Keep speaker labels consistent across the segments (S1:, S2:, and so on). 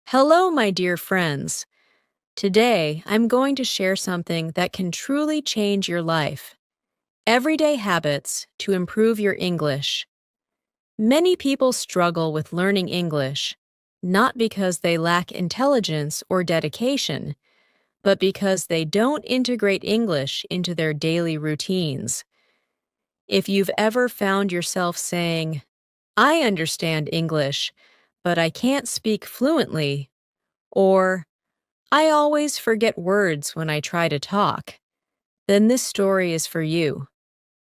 S1: Hello, my dear friends. Today, I'm going to share something that can truly change your life. Everyday habits to improve your English. Many people struggle with learning English, not because they lack intelligence or dedication, but because they don't integrate English into their daily routines. If you've ever found yourself saying, "I understand English, but I can't speak fluently," or "I always forget words when I try to talk," then this story is for you.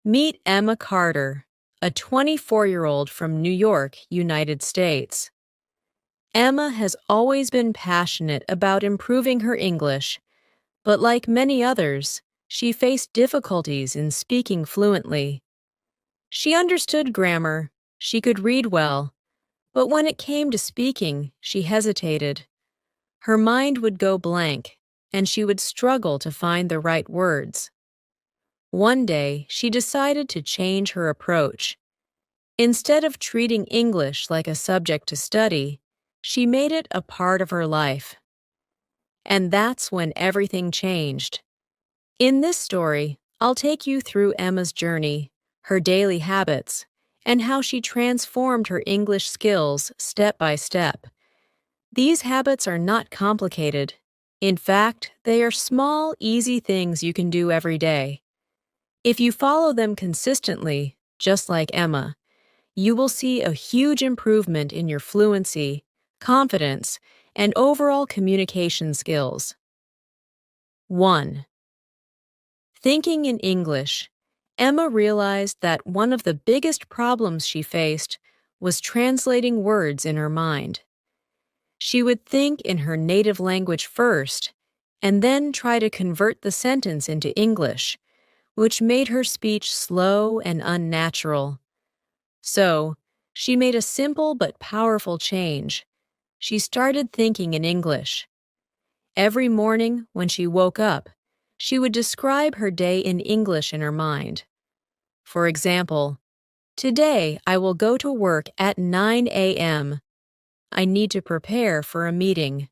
S1: Meet Emma Carter, a 24-year-old from New York, United States. Emma has always been passionate about improving her English, but like many others, she faced difficulties in speaking fluently. She understood grammar, she could read well, but when it came to speaking, she hesitated. Her mind would go blank, and she would struggle to find the right words. One day, she decided to change her approach. Instead of treating English like a subject to study, she made it a part of her life. And that's when everything changed. In this story, I'll take you through Emma's journey, her daily habits, and how she transformed her English skills step by step. These habits are not complicated. In fact, they are small, easy things you can do every day. If you follow them consistently, just like Emma, you will see a huge improvement in your fluency, confidence, and overall communication skills. 1. Thinking in English. Emma realized that one of the biggest problems she faced was translating words in her mind. She would think in her native language first, and then try to convert the sentence into English, which made her speech slow and unnatural. So, she made a simple but powerful change. She started thinking in English. Every morning when she woke up, she would describe her day in English in her mind. For example, "Today I will go to work at 9 a.m. I need to prepare for a meeting.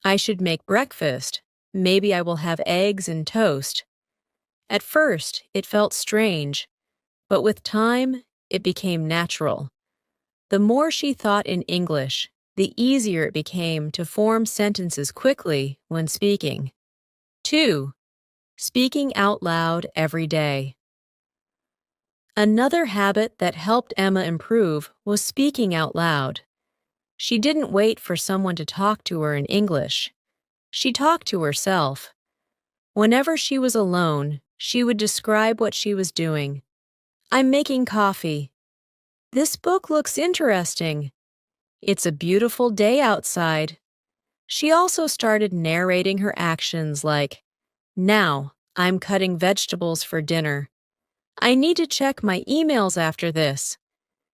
S1: I should make breakfast. Maybe I will have eggs and toast." At first, it felt strange, but with time, it became natural. The more she thought in English, the easier it became to form sentences quickly when speaking. 2. Speaking out loud every day. Another habit that helped Emma improve was speaking out loud. She didn't wait for someone to talk to her in English. She talked to herself. Whenever she was alone, she would describe what she was doing. "I'm making coffee. This book looks interesting. It's a beautiful day outside." She also started narrating her actions like, "Now, I'm cutting vegetables for dinner. I need to check my emails after this."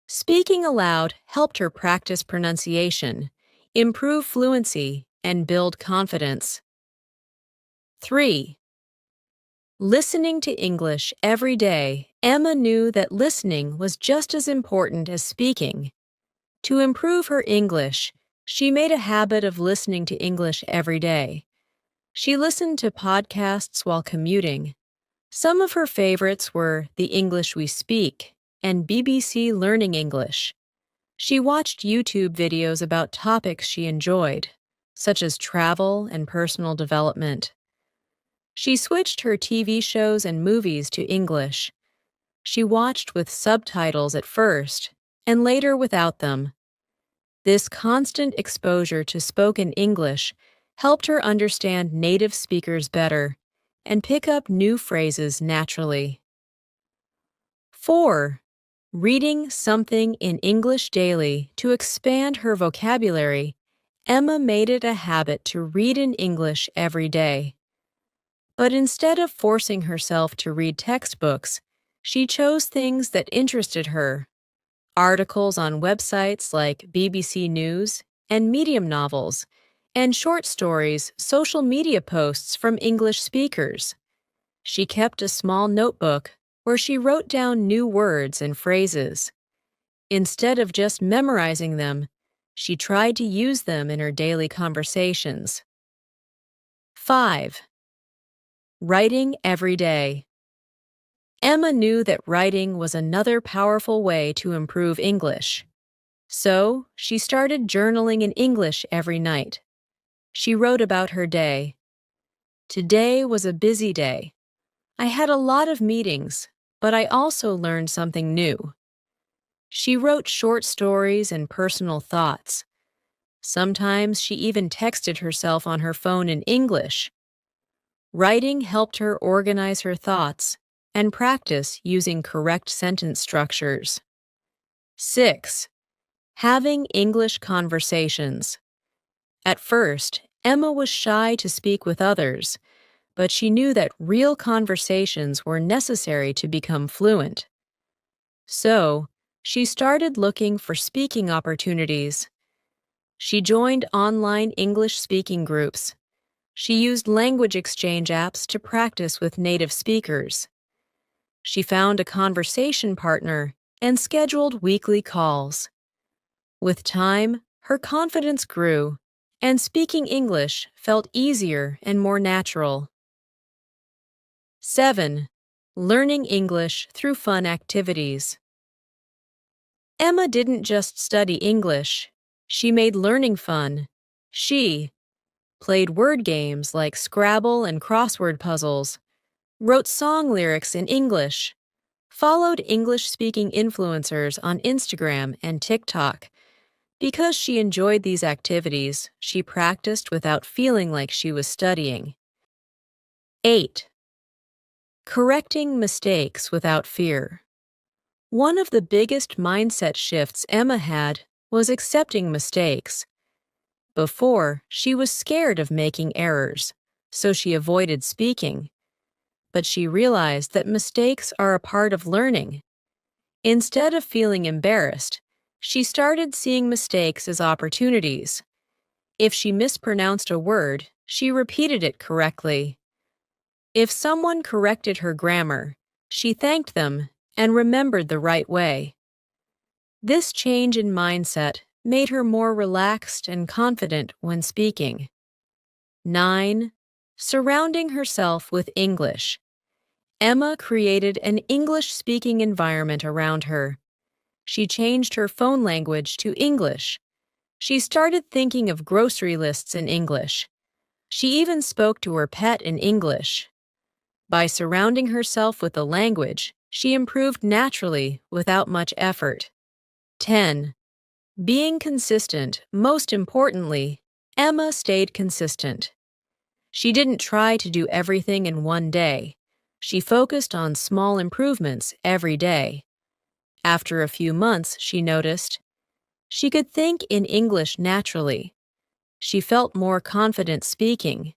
S1: Speaking aloud helped her practice pronunciation, improve fluency, and build confidence. 3. Listening to English every day. Emma knew that listening was just as important as speaking. To improve her English, she made a habit of listening to English every day. She listened to podcasts while commuting. Some of her favorites were The English We Speak and BBC Learning English. She watched YouTube videos about topics she enjoyed, such as travel and personal development. She switched her TV shows and movies to English. She watched with subtitles at first, and later without them. This constant exposure to spoken English helped her understand native speakers better and pick up new phrases naturally. 4. Reading something in English daily to expand her vocabulary. Emma made it a habit to read in English every day. But instead of forcing herself to read textbooks, she chose things that interested her. Articles on websites like BBC News and Medium novels, and short stories, social media posts from English speakers. She kept a small notebook where she wrote down new words and phrases. Instead of just memorizing them, She tried to use them in her daily conversations. 5. Writing every day. Emma knew that writing was another powerful way to improve English. So, she started journaling in English every night. She wrote about her day. Today was a busy day. I had a lot of meetings, but I also learned something new. She wrote short stories and personal thoughts. Sometimes she even texted herself on her phone in English. Writing helped her organize her thoughts and practice using correct sentence structures. 6. Having English conversations. At first, Emma was shy to speak with others, but she knew that real conversations were necessary to become fluent. So, she started looking for speaking opportunities. She joined online English speaking groups. She used language exchange apps to practice with native speakers. She found a conversation partner and scheduled weekly calls. With time, her confidence grew, and speaking English felt easier and more natural. 7. Learning English through fun activities. Emma didn't just study English. She made learning fun. She played word games like Scrabble and crossword puzzles, wrote song lyrics in English, followed English-speaking influencers on Instagram and TikTok. Because she enjoyed these activities, she practiced without feeling like she was studying. 8. Correcting mistakes without fear. One of the biggest mindset shifts Emma had was accepting mistakes. Before, she was scared of making errors, so she avoided speaking. But she realized that mistakes are a part of learning. Instead of feeling embarrassed, she started seeing mistakes as opportunities. If she mispronounced a word, she repeated it correctly. If someone corrected her grammar, she thanked them and remembered the right way. This change in mindset made her more relaxed and confident when speaking. 9. Surrounding herself with English. Emma created an English-speaking environment around her. She changed her phone language to English. She started thinking of grocery lists in English. She even spoke to her pet in English. By surrounding herself with the language, she improved naturally without much effort. 10. Being consistent. Most importantly, Emma stayed consistent. She didn't try to do everything in one day. She focused on small improvements every day. After a few months, she noticed she could think in English naturally. She felt more confident speaking.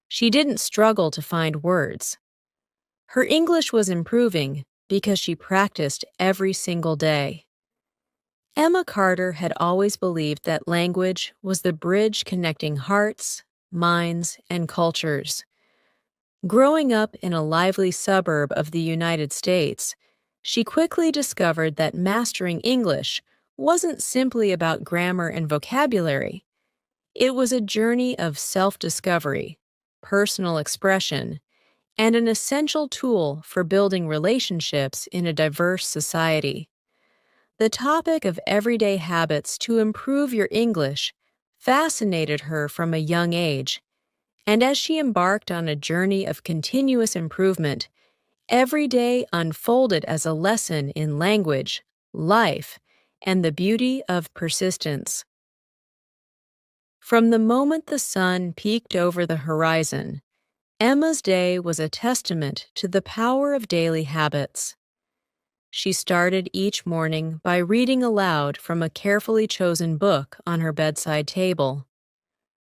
S1: She didn't struggle to find words. Her English was improving because she practiced every single day. Emma Carter had always believed that language was the bridge connecting hearts, minds, and cultures. Growing up in a lively suburb of the United States, she quickly discovered that mastering English wasn't simply about grammar and vocabulary. It was a journey of self-discovery, personal expression, and an essential tool for building relationships in a diverse society. The topic of everyday habits to improve your English fascinated her from a young age, and as she embarked on a journey of continuous improvement, every day unfolded as a lesson in language, life, and the beauty of persistence. From the moment the sun peeked over the horizon, Emma's day was a testament to the power of daily habits. She started each morning by reading aloud from a carefully chosen book on her bedside table.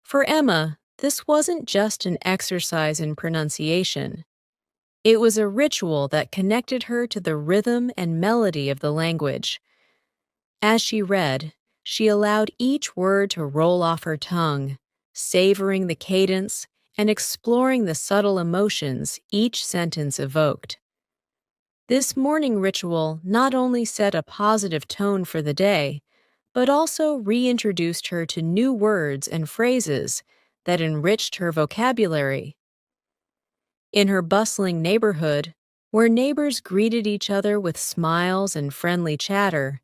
S1: For Emma, this wasn't just an exercise in pronunciation. It was a ritual that connected her to the rhythm and melody of the language. As she read, she allowed each word to roll off her tongue, savoring the cadence and exploring the subtle emotions each sentence evoked. This morning ritual not only set a positive tone for the day, but also reintroduced her to new words and phrases that enriched her vocabulary. In her bustling neighborhood, where neighbors greeted each other with smiles and friendly chatter,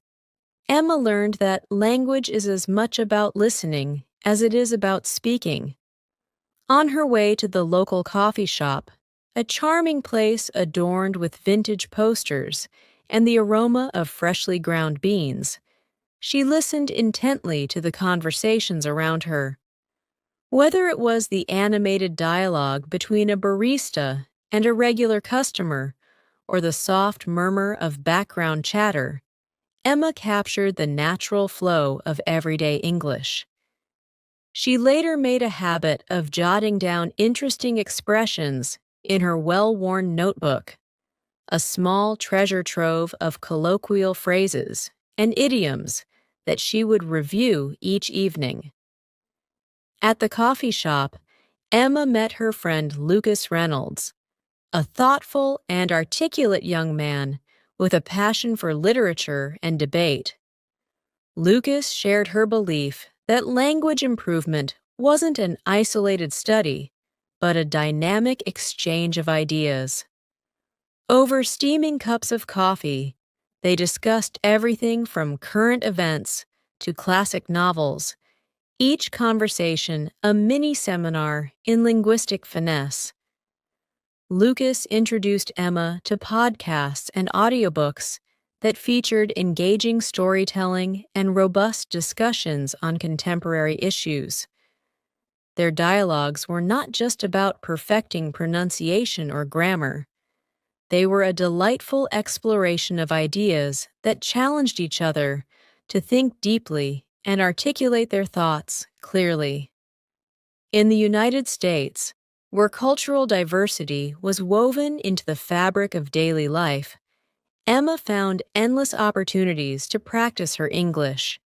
S1: Emma learned that language is as much about listening as it is about speaking. On her way to the local coffee shop, a charming place adorned with vintage posters and the aroma of freshly ground beans, she listened intently to the conversations around her. Whether it was the animated dialogue between a barista and a regular customer, or the soft murmur of background chatter, Emma captured the natural flow of everyday English. She later made a habit of jotting down interesting expressions in her well-worn notebook, a small treasure trove of colloquial phrases and idioms that she would review each evening. At the coffee shop, Emma met her friend Lucas Reynolds, a thoughtful and articulate young man with a passion for literature and debate. Lucas shared her belief that language improvement wasn't an isolated study, but a dynamic exchange of ideas. Over steaming cups of coffee, they discussed everything from current events to classic novels, each conversation a mini-seminar in linguistic finesse. Lucas introduced Emma to podcasts and audiobooks that featured engaging storytelling and robust discussions on contemporary issues. Their dialogues were not just about perfecting pronunciation or grammar. They were a delightful exploration of ideas that challenged each other to think deeply and articulate their thoughts clearly. In the United States, where cultural diversity was woven into the fabric of daily life, Emma found endless opportunities to practice her English.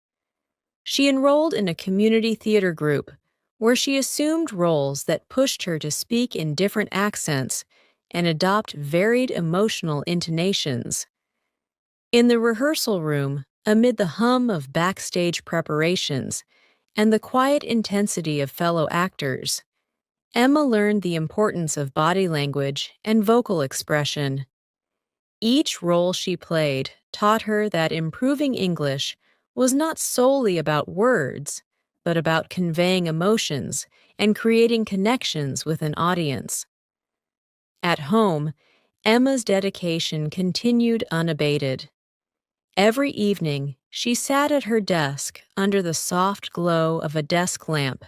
S1: She enrolled in a community theater group where she assumed roles that pushed her to speak in different accents and adopt varied emotional intonations. In the rehearsal room, amid the hum of backstage preparations and the quiet intensity of fellow actors, Emma learned the importance of body language and vocal expression. Each role she played taught her that improving English was not solely about words, but about conveying emotions and creating connections with an audience. At home, Emma's dedication continued unabated. Every evening, she sat at her desk under the soft glow of a desk lamp,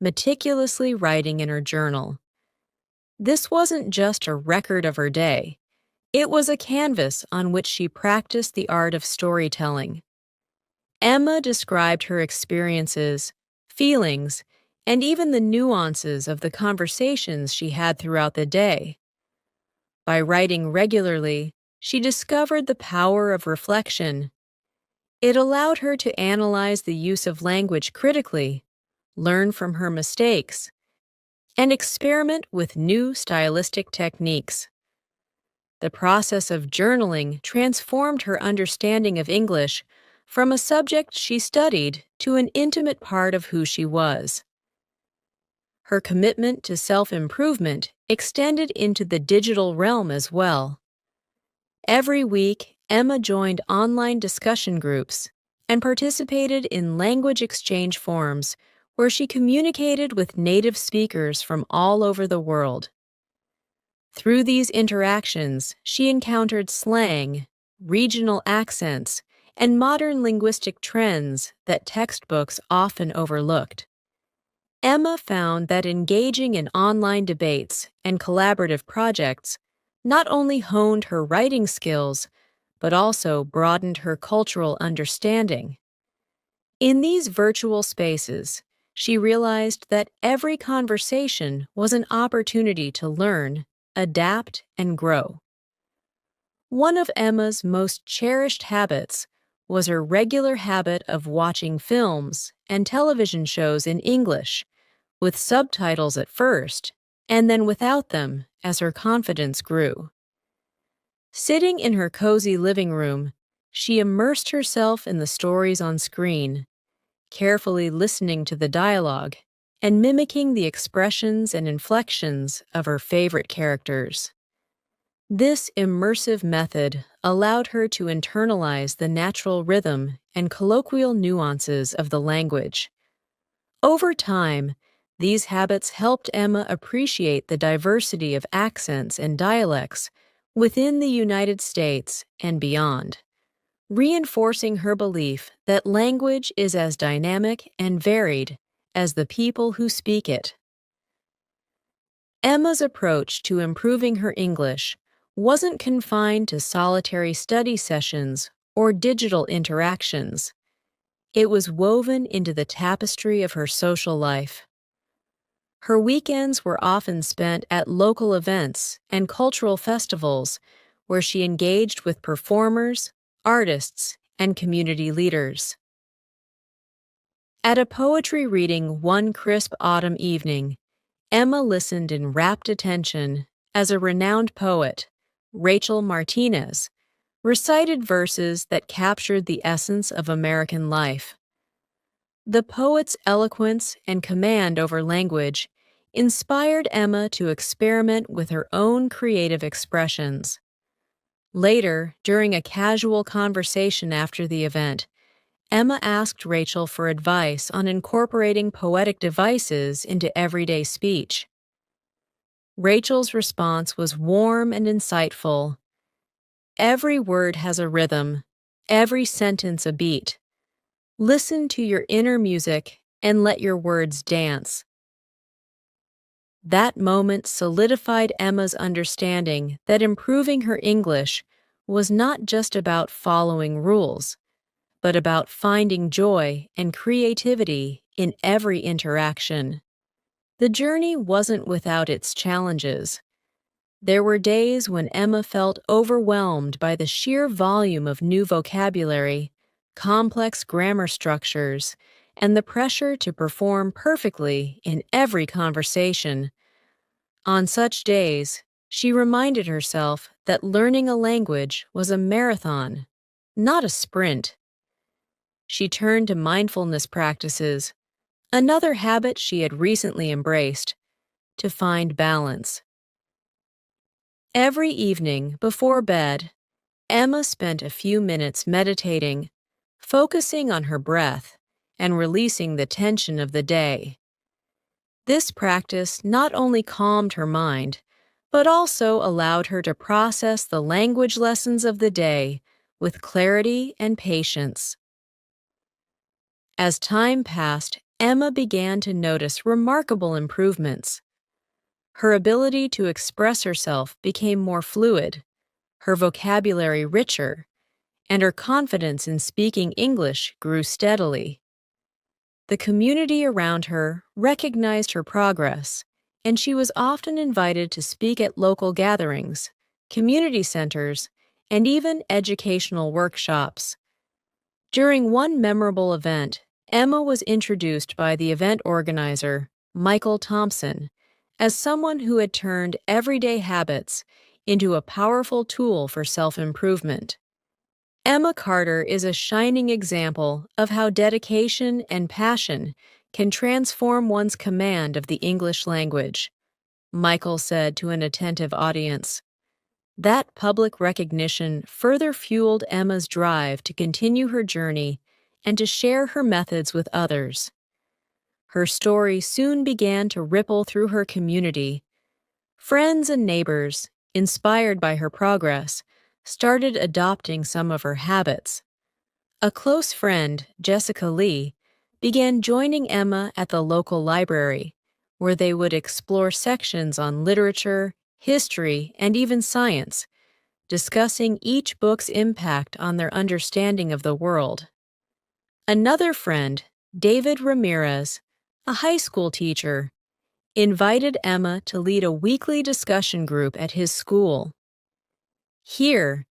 S1: meticulously writing in her journal. This wasn't just a record of her day. It was a canvas on which she practiced the art of storytelling. Emma described her experiences, feelings, and even the nuances of the conversations she had throughout the day. By writing regularly, she discovered the power of reflection. It allowed her to analyze the use of language critically, learn from her mistakes, and experiment with new stylistic techniques. The process of journaling transformed her understanding of English from a subject she studied to an intimate part of who she was. Her commitment to self-improvement extended into the digital realm as well. Every week, Emma joined online discussion groups and participated in language exchange forums where she communicated with native speakers from all over the world. Through these interactions, she encountered slang, regional accents, and modern linguistic trends that textbooks often overlooked. Emma found that engaging in online debates and collaborative projects not only honed her writing skills, but also broadened her cultural understanding. In these virtual spaces, she realized that every conversation was an opportunity to learn, adapt, and grow. One of Emma's most cherished habits was her regular habit of watching films and television shows in English, with subtitles at first, and then without them as her confidence grew. Sitting in her cozy living room, She immersed herself in the stories on screen, carefully listening to the dialogue and mimicking the expressions and inflections of her favorite characters. This immersive method allowed her to internalize the natural rhythm and colloquial nuances of the language. Over time, these habits helped Emma appreciate the diversity of accents and dialects within the United States and beyond, reinforcing her belief that language is as dynamic and varied as the people who speak it. Emma's approach to improving her English wasn't confined to solitary study sessions or digital interactions. It was woven into the tapestry of her social life. Her weekends were often spent at local events and cultural festivals where she engaged with performers, artists, and community leaders. At a poetry reading one crisp autumn evening, Emma listened in rapt attention as a renowned poet, Rachel Martinez, recited verses that captured the essence of American life. The poet's eloquence and command over language inspired Emma to experiment with her own creative expressions. Later, during a casual conversation after the event, Emma asked Rachel for advice on incorporating poetic devices into everyday speech. Rachel's response was warm and insightful. Every word has a rhythm, every sentence a beat. Listen to your inner music and let your words dance. That moment solidified Emma's understanding that improving her English was not just about following rules, but about finding joy and creativity in every interaction. The journey wasn't without its challenges. There were days when Emma felt overwhelmed by the sheer volume of new vocabulary, complex grammar structures, and the pressure to perform perfectly in every conversation. On such days, she reminded herself that learning a language was a marathon, not a sprint. She turned to mindfulness practices, another habit she had recently embraced, to find balance. Every evening before bed, Emma spent a few minutes meditating, focusing on her breath and releasing the tension of the day. This practice not only calmed her mind, but also allowed her to process the language lessons of the day with clarity and patience. As time passed, Emma began to notice remarkable improvements. Her ability to express herself became more fluid, her vocabulary richer, and her confidence in speaking English grew steadily. The community around her recognized her progress, and she was often invited to speak at local gatherings, community centers, and even educational workshops. During one memorable event, Emma was introduced by the event organizer, Michael Thompson, as someone who had turned everyday habits into a powerful tool for self-improvement. Emma Carter is a shining example of how dedication and passion can transform one's command of the English language, Michael said to an attentive audience. That public recognition further fueled Emma's drive to continue her journey and to share her methods with others. Her story soon began to ripple through her community. Friends and neighbors, inspired by her progress, started adopting some of her habits. A close friend, Jessica Lee, began joining Emma at the local library, where they would explore sections on literature, history, and even science, discussing each book's impact on their understanding of the world. Another friend, David Ramirez, a high school teacher, invited Emma to lead a weekly discussion group at his school. Here,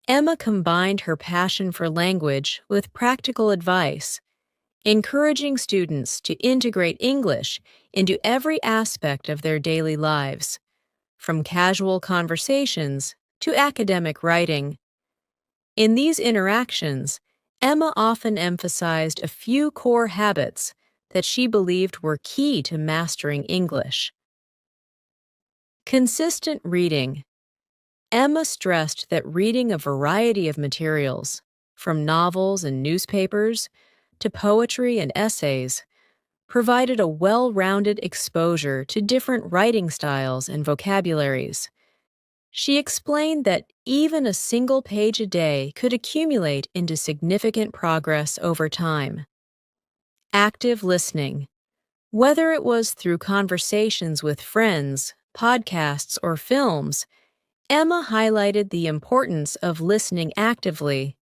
S1: Emma combined her passion for language with practical advice, encouraging students to integrate English into every aspect of their daily lives, from casual conversations to academic writing. In these interactions, Emma often emphasized a few core habits that she believed were key to mastering English. Consistent reading. Emma stressed that reading a variety of materials, from novels and newspapers to poetry and essays, provided a well-rounded exposure to different writing styles and vocabularies. She explained that even a single page a day could accumulate into significant progress over time. Active listening. Whether it was through conversations with friends, podcasts, or films, Emma highlighted the importance of listening actively.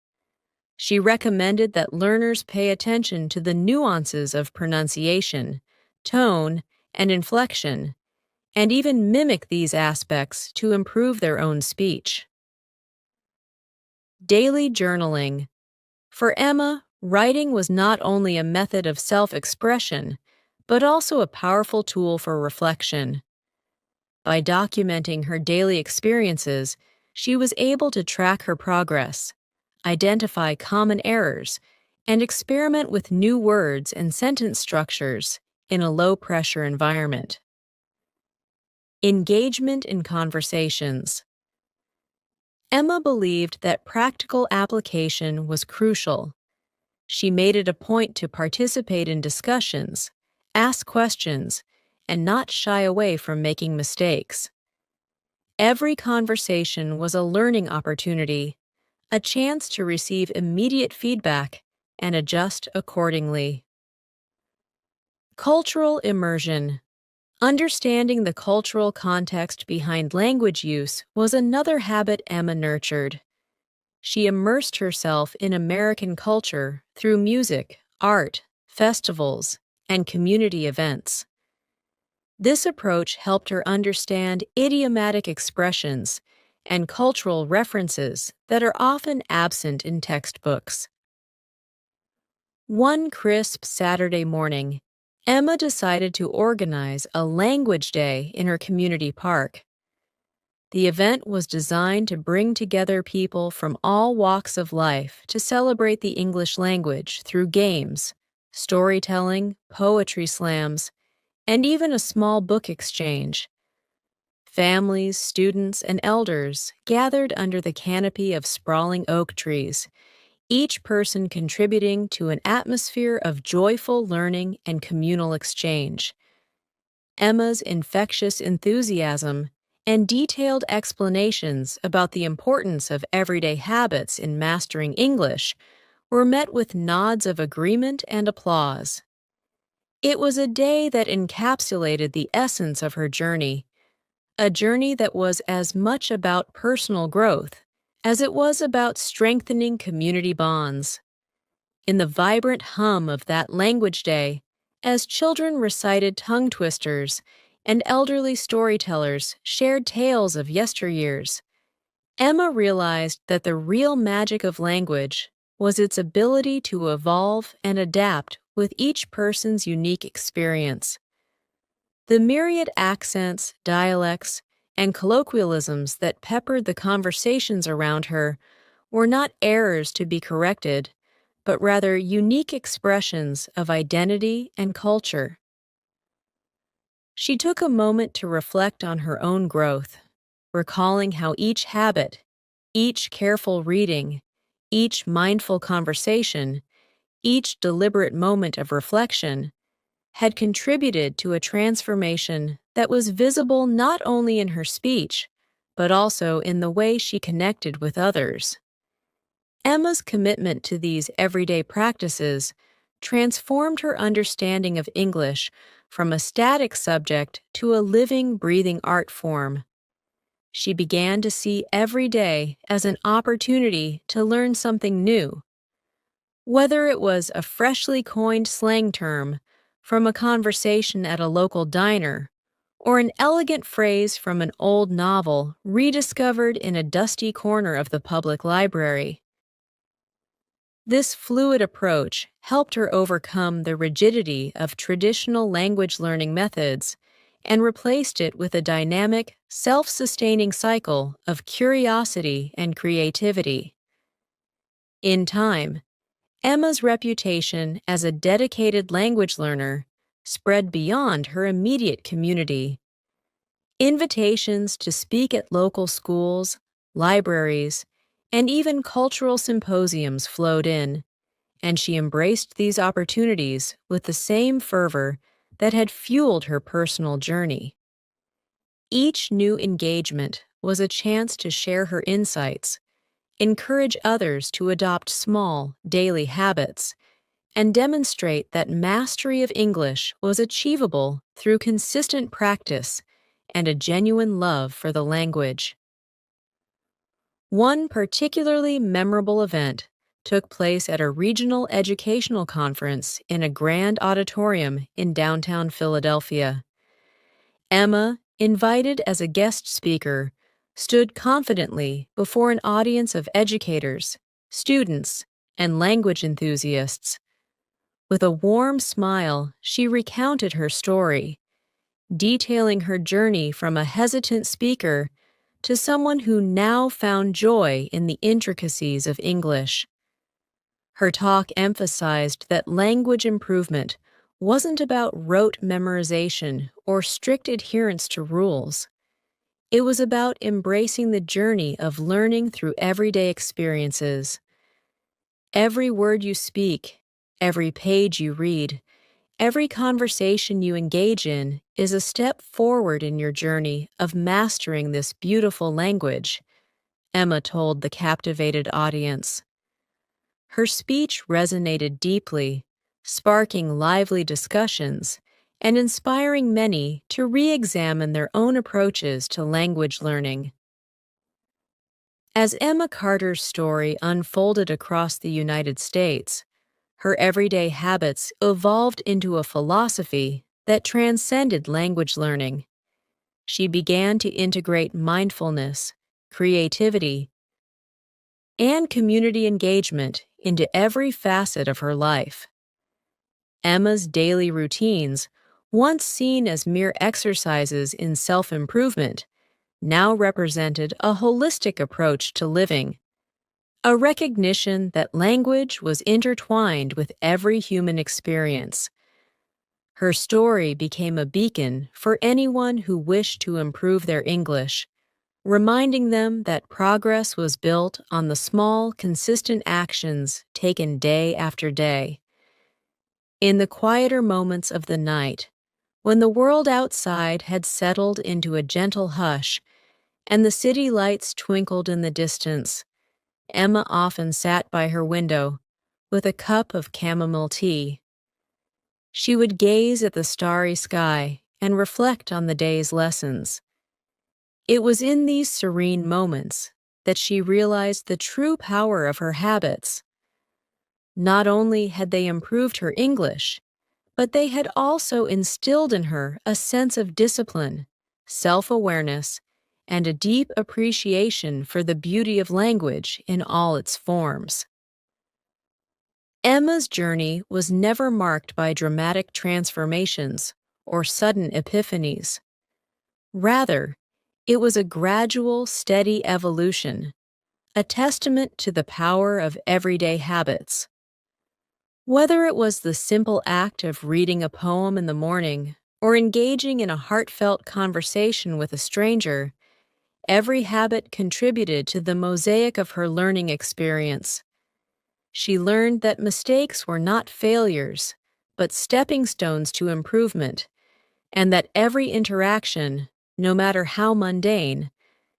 S1: She recommended that learners pay attention to the nuances of pronunciation, tone, and inflection, and even mimic these aspects to improve their own speech. Daily journaling. For Emma, writing was not only a method of self-expression, but also a powerful tool for reflection. By documenting her daily experiences, she was able to track her progress, identify common errors, and experiment with new words and sentence structures in a low-pressure environment. Engagement in conversations. Emma believed that practical application was crucial. She made it a point to participate in discussions, ask questions, and not shy away from making mistakes. Every conversation was a learning opportunity, a chance to receive immediate feedback and adjust accordingly. Cultural immersion. Understanding the cultural context behind language use was another habit Emma nurtured. She immersed herself in American culture through music, art, festivals, and community events. This approach helped her understand idiomatic expressions and cultural references that are often absent in textbooks. One crisp Saturday morning, Emma decided to organize a language day in her community park. The event was designed to bring together people from all walks of life to celebrate the English language through games, storytelling, poetry slams, and even a small book exchange. Families, students, and elders gathered under the canopy of sprawling oak trees, each person contributing to an atmosphere of joyful learning and communal exchange. Emma's infectious enthusiasm and detailed explanations about the importance of everyday habits in mastering English were met with nods of agreement and applause. It was a day that encapsulated the essence of her journey, a journey that was as much about personal growth as it was about strengthening community bonds. In the vibrant hum of that language day, as children recited tongue twisters and elderly storytellers shared tales of yesteryears, Emma realized that the real magic of language was its ability to evolve and adapt with each person's unique experience. The myriad accents, dialects, and colloquialisms that peppered the conversations around her were not errors to be corrected, but rather unique expressions of identity and culture. She took a moment to reflect on her own growth, recalling how each habit, each careful reading, each mindful conversation, each deliberate moment of reflection had contributed to a transformation that was visible not only in her speech, but also in the way she connected with others. Emma's commitment to these everyday practices transformed her understanding of English from a static subject to a living, breathing art form. She began to see every day as an opportunity to learn something new. Whether it was a freshly coined slang term from a conversation at a local diner, or an elegant phrase from an old novel rediscovered in a dusty corner of the public library. This fluid approach helped her overcome the rigidity of traditional language learning methods and replaced it with a dynamic, self-sustaining cycle of curiosity and creativity. In time, Emma's reputation as a dedicated language learner spread beyond her immediate community. Invitations to speak at local schools, libraries, and even cultural symposiums flowed in, and she embraced these opportunities with the same fervor that had fueled her personal journey. Each new engagement was a chance to share her insights, encourage others to adopt small, daily habits, and demonstrate that mastery of English was achievable through consistent practice and a genuine love for the language. One particularly memorable event took place at a regional educational conference in a grand auditorium in downtown Philadelphia. Emma, invited as a guest speaker, stood confidently before an audience of educators, students, and language enthusiasts. With a warm smile, she recounted her story, detailing her journey from a hesitant speaker to someone who now found joy in the intricacies of English. Her talk emphasized that language improvement wasn't about rote memorization or strict adherence to rules. It was about embracing the journey of learning through everyday experiences. Every word you speak, every page you read, every conversation you engage in is a step forward in your journey of mastering this beautiful language, Emma told the captivated audience. Her speech resonated deeply, sparking lively discussions and inspiring many to re-examine their own approaches to language learning. As Emma Carter's story unfolded across the United States, her everyday habits evolved into a philosophy that transcended language learning. She began to integrate mindfulness, creativity, and community engagement into every facet of her life. Emma's daily routines, once seen as mere exercises in self-improvement, now represented a holistic approach to living, a recognition that language was intertwined with every human experience. Her story became a beacon for anyone who wished to improve their English, reminding them that progress was built on the small, consistent actions taken day after day. In the quieter moments of the night, when the world outside had settled into a gentle hush and the city lights twinkled in the distance, Emma often sat by her window with a cup of chamomile tea. She would gaze at the starry sky and reflect on the day's lessons. It was in these serene moments that she realized the true power of her habits. Not only had they improved her English, but they had also instilled in her a sense of discipline, self-awareness, and a deep appreciation for the beauty of language in all its forms. Emma's journey was never marked by dramatic transformations or sudden epiphanies. Rather, it was a gradual, steady evolution, a testament to the power of everyday habits. Whether it was the simple act of reading a poem in the morning or engaging in a heartfelt conversation with a stranger, every habit contributed to the mosaic of her learning experience. She learned that mistakes were not failures, but stepping stones to improvement, and that every interaction, no matter how mundane,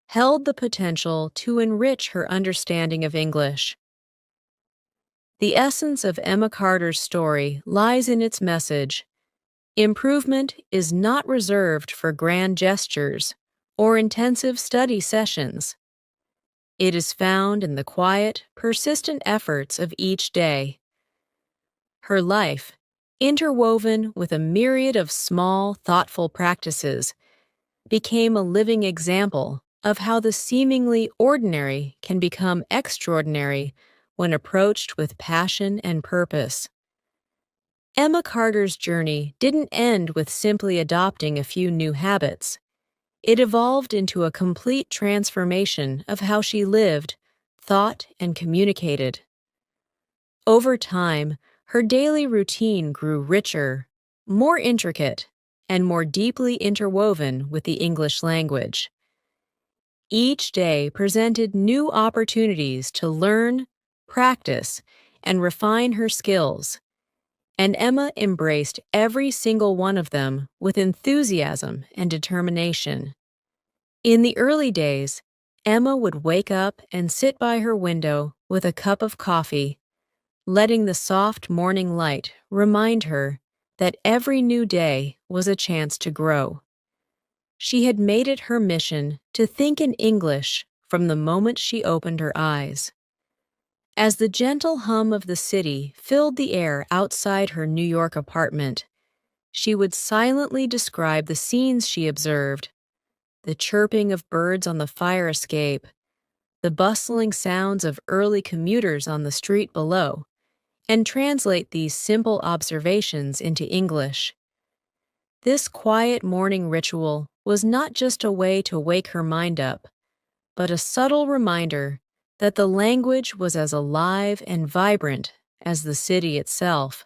S1: held the potential to enrich her understanding of English. The essence of Emma Carter's story lies in its message. Improvement is not reserved for grand gestures or intensive study sessions. It is found in the quiet, persistent efforts of each day. Her life, interwoven with a myriad of small, thoughtful practices, became a living example of how the seemingly ordinary can become extraordinary when approached with passion and purpose. Emma Carter's journey didn't end with simply adopting a few new habits. It evolved into a complete transformation of how she lived, thought, and communicated. Over time, her daily routine grew richer, more intricate, and more deeply interwoven with the English language. Each day presented new opportunities to learn, practice, and refine her skills, and Emma embraced every single one of them with enthusiasm and determination. In the early days, Emma would wake up and sit by her window with a cup of coffee, letting the soft morning light remind her that every new day was a chance to grow. She had made it her mission to think in English from the moment she opened her eyes. As the gentle hum of the city filled the air outside her New York apartment, she would silently describe the scenes she observed: the chirping of birds on the fire escape, the bustling sounds of early commuters on the street below, and translate these simple observations into English. This quiet morning ritual was not just a way to wake her mind up, but a subtle reminder that the language was as alive and vibrant as the city itself.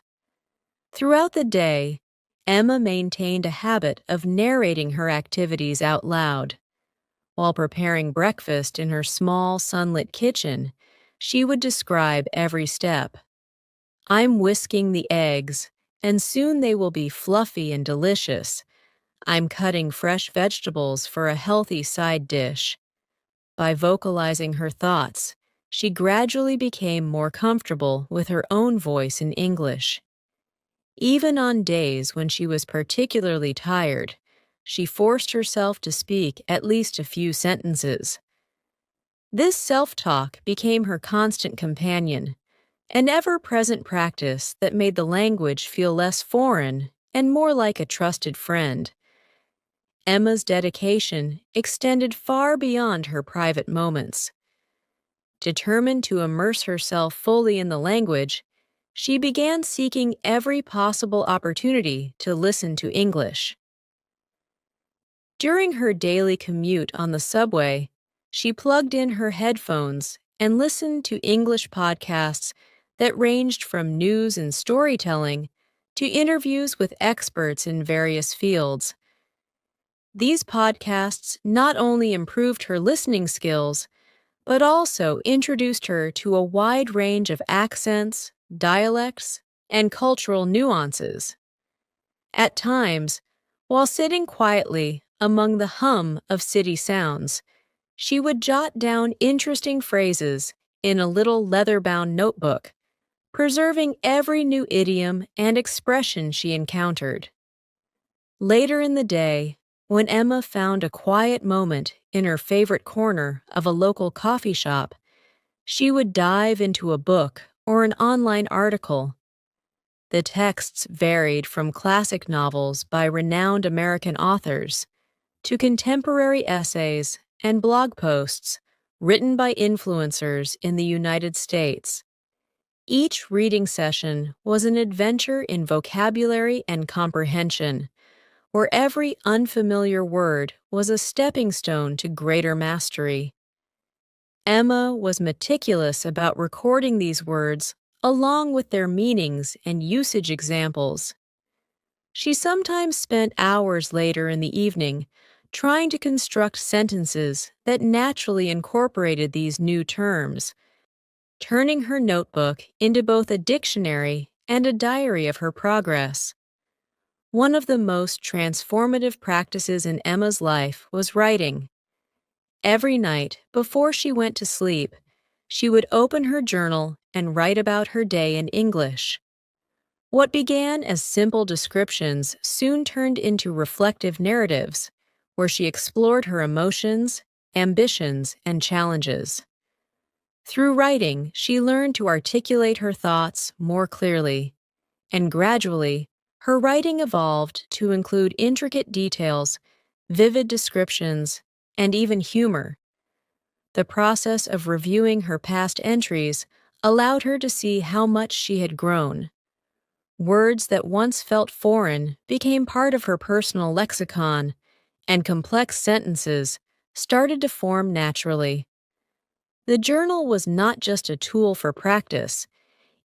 S1: Throughout the day, Emma maintained a habit of narrating her activities out loud. While preparing breakfast in her small, sunlit kitchen, she would describe every step. "I'm whisking the eggs, and soon they will be fluffy and delicious. I'm cutting fresh vegetables for a healthy side dish." By vocalizing her thoughts, she gradually became more comfortable with her own voice in English. Even on days when she was particularly tired, she forced herself to speak at least a few sentences. This self-talk became her constant companion, an ever-present practice that made the language feel less foreign and more like a trusted friend. Emma's dedication extended far beyond her private moments. Determined to immerse herself fully in the language, she began seeking every possible opportunity to listen to English. During her daily commute on the subway, she plugged in her headphones and listened to English podcasts that ranged from news and storytelling to interviews with experts in various fields. These podcasts not only improved her listening skills, but also introduced her to a wide range of accents, dialects, and cultural nuances. At times, while sitting quietly among the hum of city sounds, she would jot down interesting phrases in a little leather-bound notebook, preserving every new idiom and expression she encountered. Later in the day, when Emma found a quiet moment in her favorite corner of a local coffee shop, she would dive into a book or an online article. The texts varied from classic novels by renowned American authors to contemporary essays and blog posts written by influencers in the United States. Each reading session was an adventure in vocabulary and comprehension, where every unfamiliar word was a stepping stone to greater mastery. Emma was meticulous about recording these words along with their meanings and usage examples. She sometimes spent hours later in the evening trying to construct sentences that naturally incorporated these new terms, turning her notebook into both a dictionary and a diary of her progress. One of the most transformative practices in Emma's life was writing. Every night, before she went to sleep, she would open her journal and write about her day in English. What began as simple descriptions soon turned into reflective narratives, where she explored her emotions, ambitions, and challenges. Through writing, she learned to articulate her thoughts more clearly, and gradually, her writing evolved to include intricate details, vivid descriptions, and even humor. The process of reviewing her past entries allowed her to see how much she had grown. Words that once felt foreign became part of her personal lexicon, and complex sentences started to form naturally. The journal was not just a tool for practice,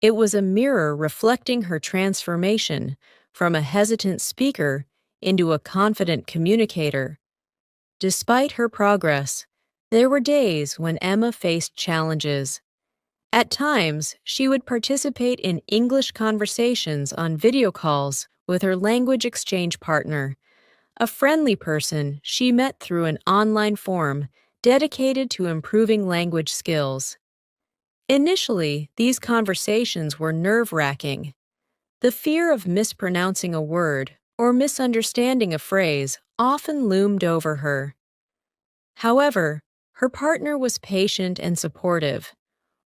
S1: It was a mirror reflecting her transformation from a hesitant speaker into a confident communicator. Despite her progress, there were days when Emma faced challenges. At times, she would participate in English conversations on video calls with her language exchange partner, a friendly person she met through an online forum dedicated to improving language skills. Initially, these conversations were nerve-wracking. The fear of mispronouncing a word or misunderstanding a phrase often loomed over her. However, her partner was patient and supportive,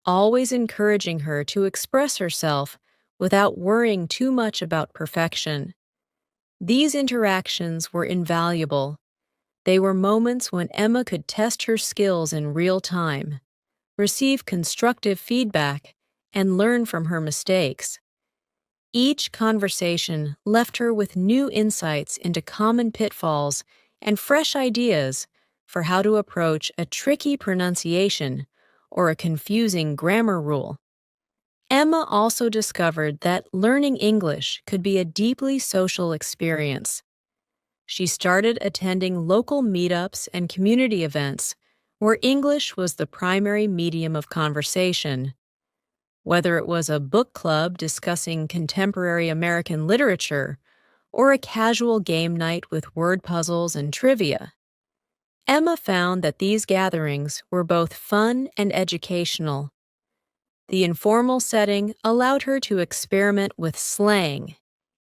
S1: always encouraging her to express herself without worrying too much about perfection. These interactions were invaluable. They were moments when Emma could test her skills in real time, receive constructive feedback, and learn from her mistakes. Each conversation left her with new insights into common pitfalls and fresh ideas for how to approach a tricky pronunciation or a confusing grammar rule. Emma also discovered that learning English could be a deeply social experience. She started attending local meetups and community events where English was the primary medium of conversation. Whether it was a book club discussing contemporary American literature or a casual game night with word puzzles and trivia, Emma found that these gatherings were both fun and educational. The informal setting allowed her to experiment with slang,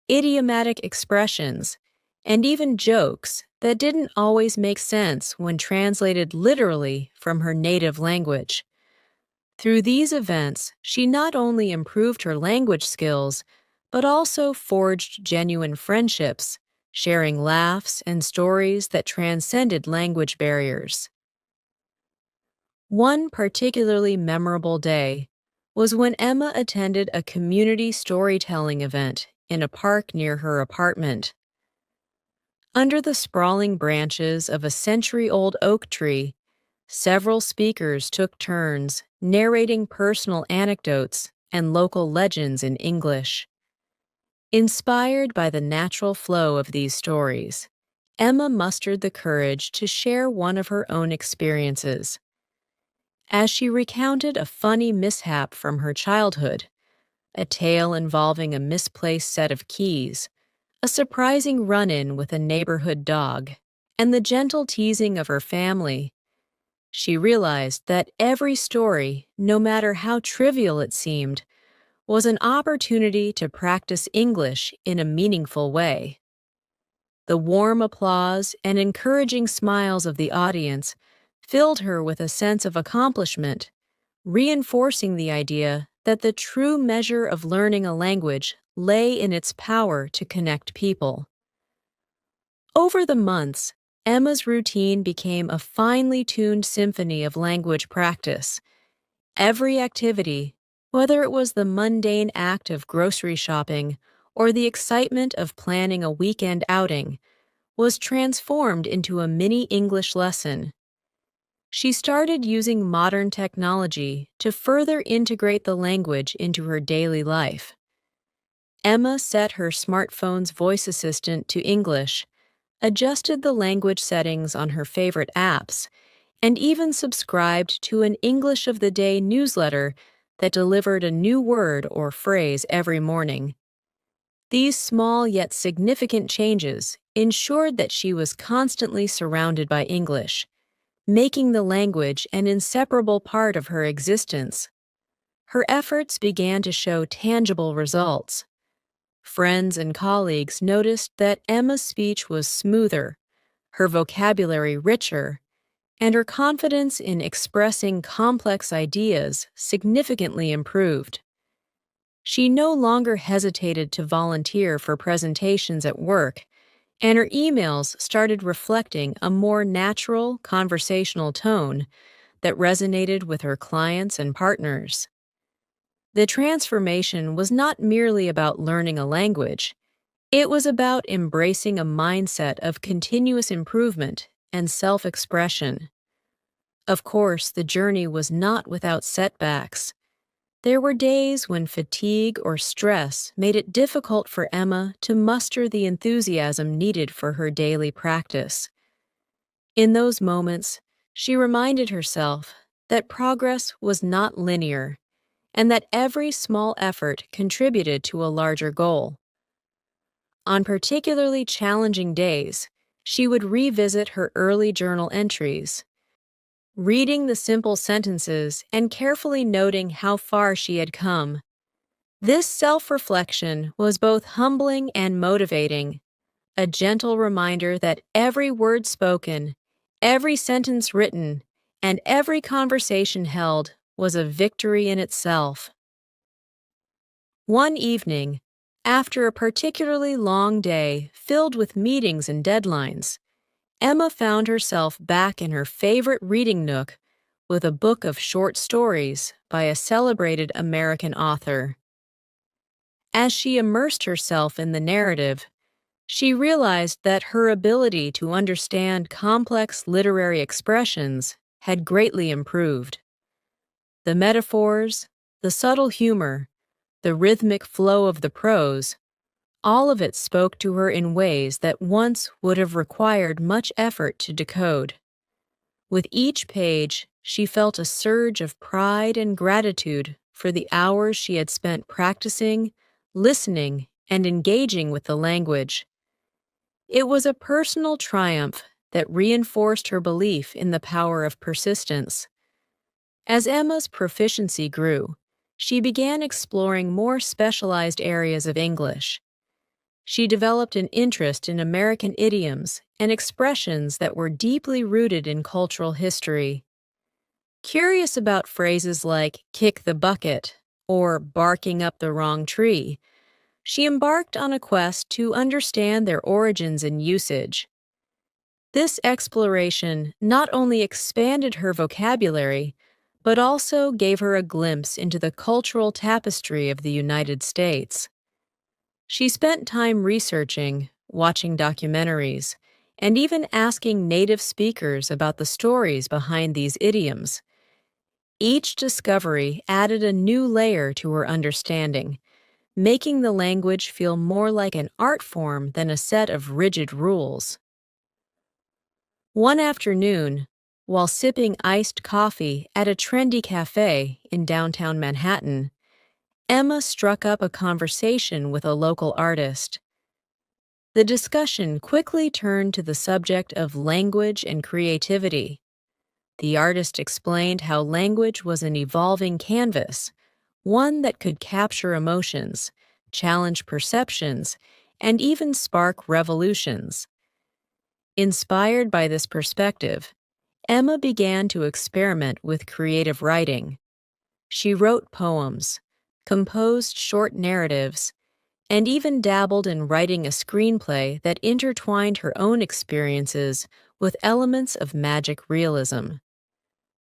S1: idiomatic expressions, and even jokes that didn't always make sense when translated literally from her native language. Through these events, she not only improved her language skills, but also forged genuine friendships, sharing laughs and stories that transcended language barriers. One particularly memorable day was when Emma attended a community storytelling event in a park near her apartment. Under the sprawling branches of a century-old oak tree, several speakers took turns narrating personal anecdotes and local legends in English. Inspired by the natural flow of these stories, Emma mustered the courage to share one of her own experiences. As she recounted a funny mishap from her childhood, a tale involving a misplaced set of keys, a surprising run-in with a neighborhood dog, and the gentle teasing of her family, she realized that every story, no matter how trivial it seemed, was an opportunity to practice English in a meaningful way. The warm applause and encouraging smiles of the audience filled her with a sense of accomplishment, reinforcing the idea that the true measure of learning a language lay in its power to connect people. Over the months, Emma's routine became a finely tuned symphony of language practice. Every activity, whether it was the mundane act of grocery shopping or the excitement of planning a weekend outing, was transformed into a mini English lesson. She started using modern technology to further integrate the language into her daily life. Emma set her smartphone's voice assistant to English, adjusted the language settings on her favorite apps, and even subscribed to an English of the Day newsletter that delivered a new word or phrase every morning. These small yet significant changes ensured that she was constantly surrounded by English, making the language an inseparable part of her existence. Her efforts began to show tangible results. Friends and colleagues noticed that Emma's speech was smoother, her vocabulary richer, and her confidence in expressing complex ideas significantly improved. She no longer hesitated to volunteer for presentations at work, and her emails started reflecting a more natural, conversational tone that resonated with her clients and partners. The transformation was not merely about learning a language. It was about embracing a mindset of continuous improvement and self-expression. Of course, the journey was not without setbacks. There were days when fatigue or stress made it difficult for Emma to muster the enthusiasm needed for her daily practice. In those moments, she reminded herself that progress was not linear and that every small effort contributed to a larger goal. On particularly challenging days, she would revisit her early journal entries, reading the simple sentences and carefully noting how far she had come. This self-reflection was both humbling and motivating, a gentle reminder that every word spoken, every sentence written, and every conversation held was a victory in itself. One evening, after a particularly long day filled with meetings and deadlines, Emma found herself back in her favorite reading nook with a book of short stories by a celebrated American author. As she immersed herself in the narrative, she realized that her ability to understand complex literary expressions had greatly improved. The metaphors, the subtle humor, the rhythmic flow of the prose, all of it spoke to her in ways that once would have required much effort to decode. With each page, she felt a surge of pride and gratitude for the hours she had spent practicing, listening, and engaging with the language. It was a personal triumph that reinforced her belief in the power of persistence. As Emma's proficiency grew, she began exploring more specialized areas of English. She developed an interest in American idioms and expressions that were deeply rooted in cultural history. Curious about phrases like kick the bucket or barking up the wrong tree, she embarked on a quest to understand their origins and usage. This exploration not only expanded her vocabulary, but also gave her a glimpse into the cultural tapestry of the United States. She spent time researching, watching documentaries, and even asking native speakers about the stories behind these idioms. Each discovery added a new layer to her understanding, making the language feel more like an art form than a set of rigid rules. One afternoon, while sipping iced coffee at a trendy cafe in downtown Manhattan, Emma struck up a conversation with a local artist. The discussion quickly turned to the subject of language and creativity. The artist explained how language was an evolving canvas, one that could capture emotions, challenge perceptions, and even spark revolutions. Inspired by this perspective, Emma began to experiment with creative writing. She wrote poems, composed short narratives, and even dabbled in writing a screenplay that intertwined her own experiences with elements of magic realism.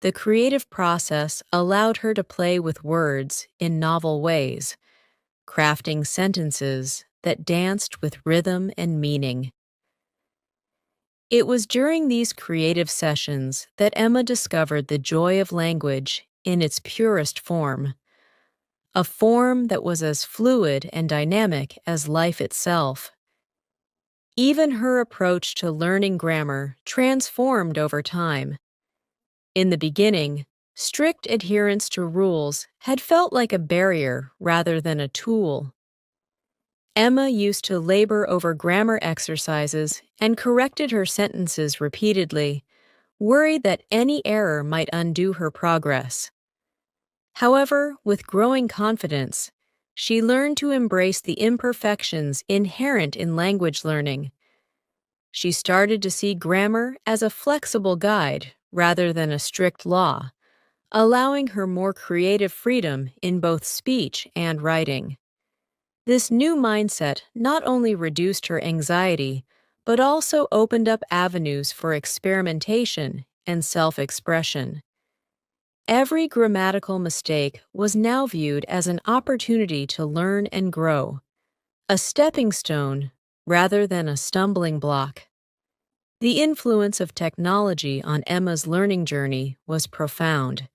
S1: The creative process allowed her to play with words in novel ways, crafting sentences that danced with rhythm and meaning. It was during these creative sessions that Emma discovered the joy of language in its purest form, a form that was as fluid and dynamic as life itself. Even her approach to learning grammar transformed over time. In the beginning, strict adherence to rules had felt like a barrier rather than a tool. Emma used to labor over grammar exercises and corrected her sentences repeatedly, worried that any error might undo her progress. However, with growing confidence, she learned to embrace the imperfections inherent in language learning. She started to see grammar as a flexible guide rather than a strict law, allowing her more creative freedom in both speech and writing. This new mindset not only reduced her anxiety, but also opened up avenues for experimentation and self-expression. Every grammatical mistake was now viewed as an opportunity to learn and grow, a stepping stone rather than a stumbling block. The influence of technology on Emma's learning journey was profound.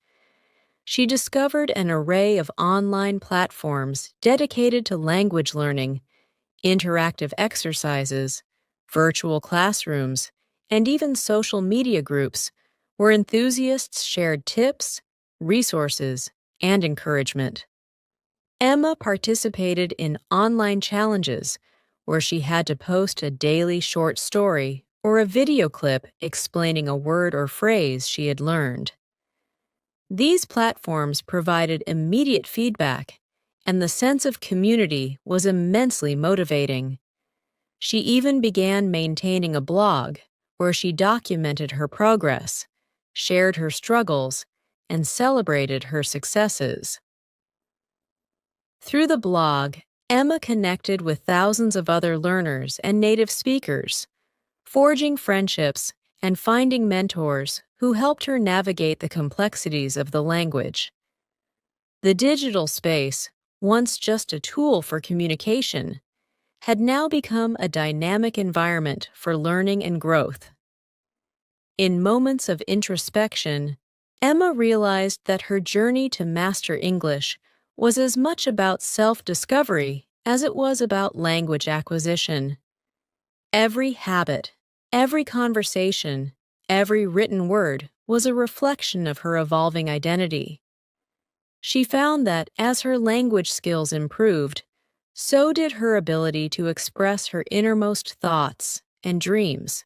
S1: She discovered an array of online platforms dedicated to language learning, interactive exercises, virtual classrooms, and even social media groups where enthusiasts shared tips, resources, and encouragement. Emma participated in online challenges where she had to post a daily short story or a video clip explaining a word or phrase she had learned. These platforms provided immediate feedback, and the sense of community was immensely motivating. She even began maintaining a blog where she documented her progress, shared her struggles, and celebrated her successes. Through the blog, Emma connected with thousands of other learners and native speakers, forging friendships and finding mentors who helped her navigate the complexities of the language. The digital space, once just a tool for communication, had now become a dynamic environment for learning and growth. In moments of introspection, Emma realized that her journey to master English was as much about self-discovery as it was about language acquisition. Every habit, every conversation, every written word was a reflection of her evolving identity. She found that as her language skills improved, so did her ability to express her innermost thoughts and dreams.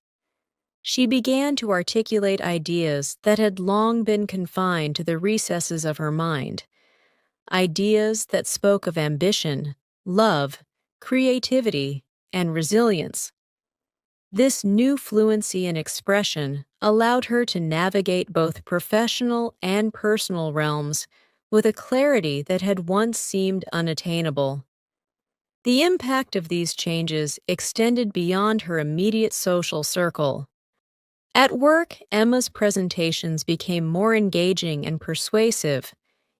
S1: She began to articulate ideas that had long been confined to the recesses of her mind, ideas that spoke of ambition, love, creativity, and resilience. This new fluency in expression allowed her to navigate both professional and personal realms with a clarity that had once seemed unattainable. The impact of these changes extended beyond her immediate social circle. At work, Emma's presentations became more engaging and persuasive,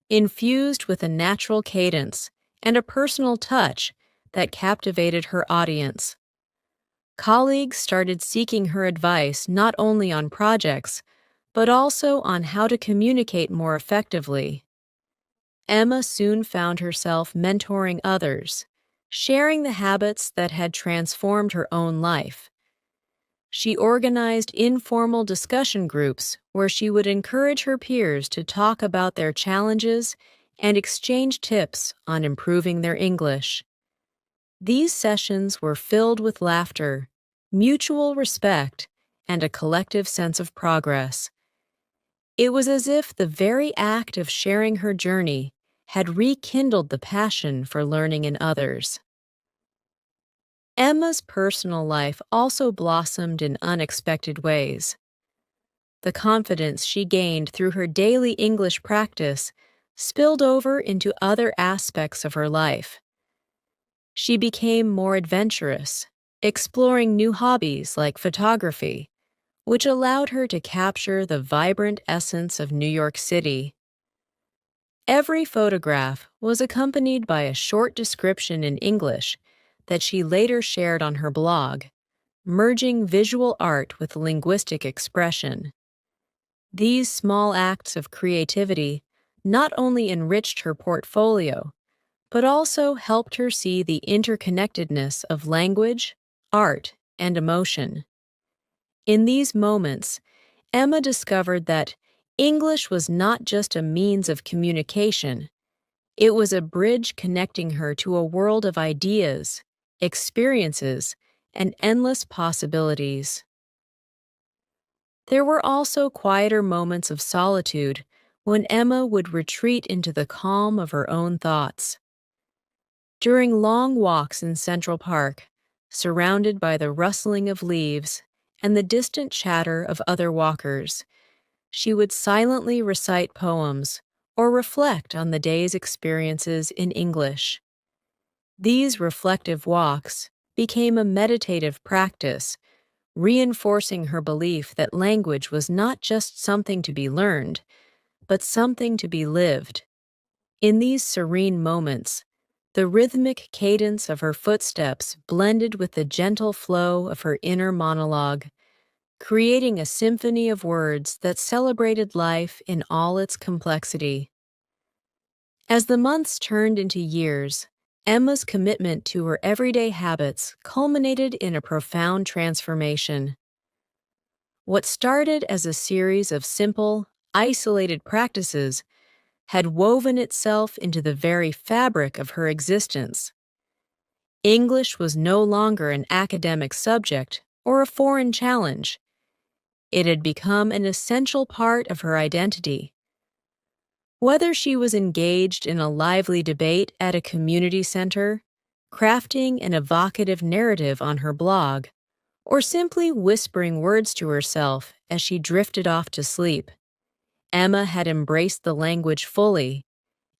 S1: infused with a natural cadence and a personal touch that captivated her audience. Colleagues started seeking her advice not only on projects, but also on how to communicate more effectively. Emma soon found herself mentoring others, sharing the habits that had transformed her own life. She organized informal discussion groups where she would encourage her peers to talk about their challenges and exchange tips on improving their English. These sessions were filled with laughter, mutual respect, and a collective sense of progress. It was as if the very act of sharing her journey had rekindled the passion for learning in others. Emma's personal life also blossomed in unexpected ways. The confidence she gained through her daily English practice spilled over into other aspects of her life. She became more adventurous, exploring new hobbies like photography, which allowed her to capture the vibrant essence of New York City. Every photograph was accompanied by a short description in English that she later shared on her blog, merging visual art with linguistic expression. These small acts of creativity not only enriched her portfolio, but also helped her see the interconnectedness of language, art, and emotion. In these moments, Emma discovered that English was not just a means of communication, it was a bridge connecting her to a world of ideas, experiences, and endless possibilities. There were also quieter moments of solitude when Emma would retreat into the calm of her own thoughts. During long walks in Central Park, surrounded by the rustling of leaves and the distant chatter of other walkers, she would silently recite poems or reflect on the day's experiences in English. These reflective walks became a meditative practice, reinforcing her belief that language was not just something to be learned, but something to be lived. In these serene moments, the rhythmic cadence of her footsteps blended with the gentle flow of her inner monologue, creating a symphony of words that celebrated life in all its complexity. As the months turned into years, Emma's commitment to her everyday habits culminated in a profound transformation. What started as a series of simple, isolated practices had woven itself into the very fabric of her existence. English was no longer an academic subject or a foreign challenge. It had become an essential part of her identity. Whether she was engaged in a lively debate at a community center, crafting an evocative narrative on her blog, or simply whispering words to herself as she drifted off to sleep, Emma had embraced the language fully,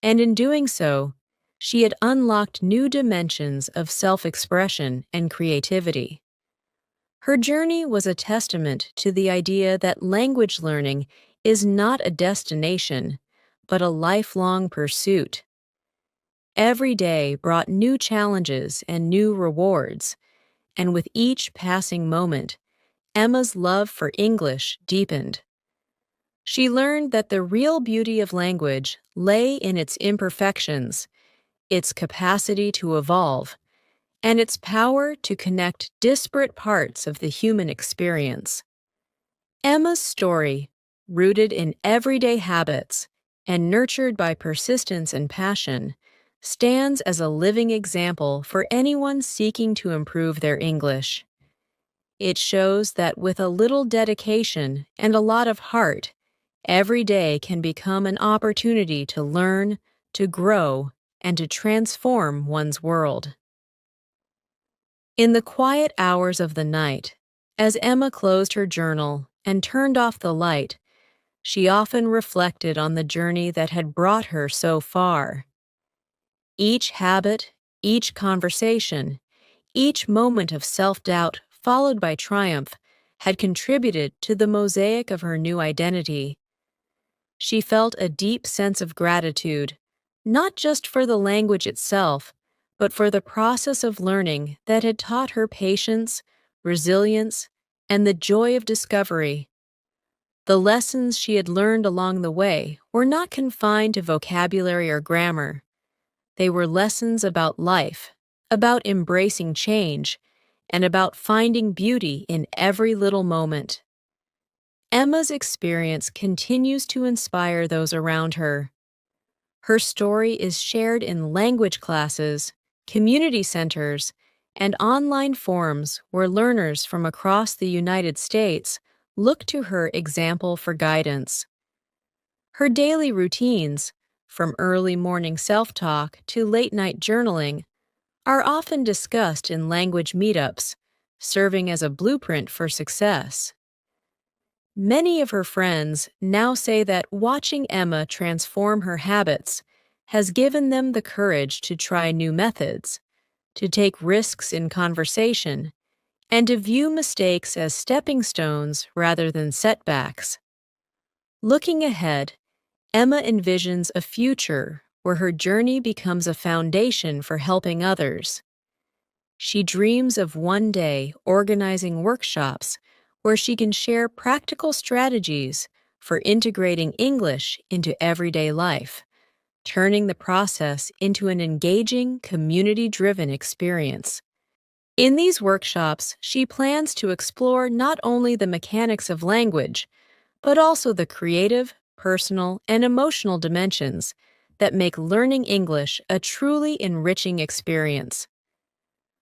S1: and in doing so, she had unlocked new dimensions of self-expression and creativity. Her journey was a testament to the idea that language learning is not a destination, but a lifelong pursuit. Every day brought new challenges and new rewards, and with each passing moment, Emma's love for English deepened. She learned that the real beauty of language lay in its imperfections, its capacity to evolve, and its power to connect disparate parts of the human experience. Emma's story, rooted in everyday habits and nurtured by persistence and passion, stands as a living example for anyone seeking to improve their English. It shows that with a little dedication and a lot of heart, every day can become an opportunity to learn, to grow, and to transform one's world. In the quiet hours of the night, as Emma closed her journal and turned off the light, she often reflected on the journey that had brought her so far. Each habit, each conversation, each moment of self-doubt followed by triumph had contributed to the mosaic of her new identity. She felt a deep sense of gratitude, not just for the language itself, but for the process of learning that had taught her patience, resilience, and the joy of discovery. The lessons she had learned along the way were not confined to vocabulary or grammar. They were lessons about life, about embracing change, and about finding beauty in every little moment. Emma's experience continues to inspire those around her. Her story is shared in language classes, community centers, and online forums where learners from across the United States look to her example for guidance. Her daily routines, from early morning self-talk to late-night journaling, are often discussed in language meetups, serving as a blueprint for success. Many of her friends now say that watching Emma transform her habits has given them the courage to try new methods, to take risks in conversation, and to view mistakes as stepping stones rather than setbacks. Looking ahead, Emma envisions a future where her journey becomes a foundation for helping others. She dreams of one day organizing workshops where she can share practical strategies for integrating English into everyday life, turning the process into an engaging, community-driven experience. In these workshops, she plans to explore not only the mechanics of language, but also the creative, personal, and emotional dimensions that make learning English a truly enriching experience.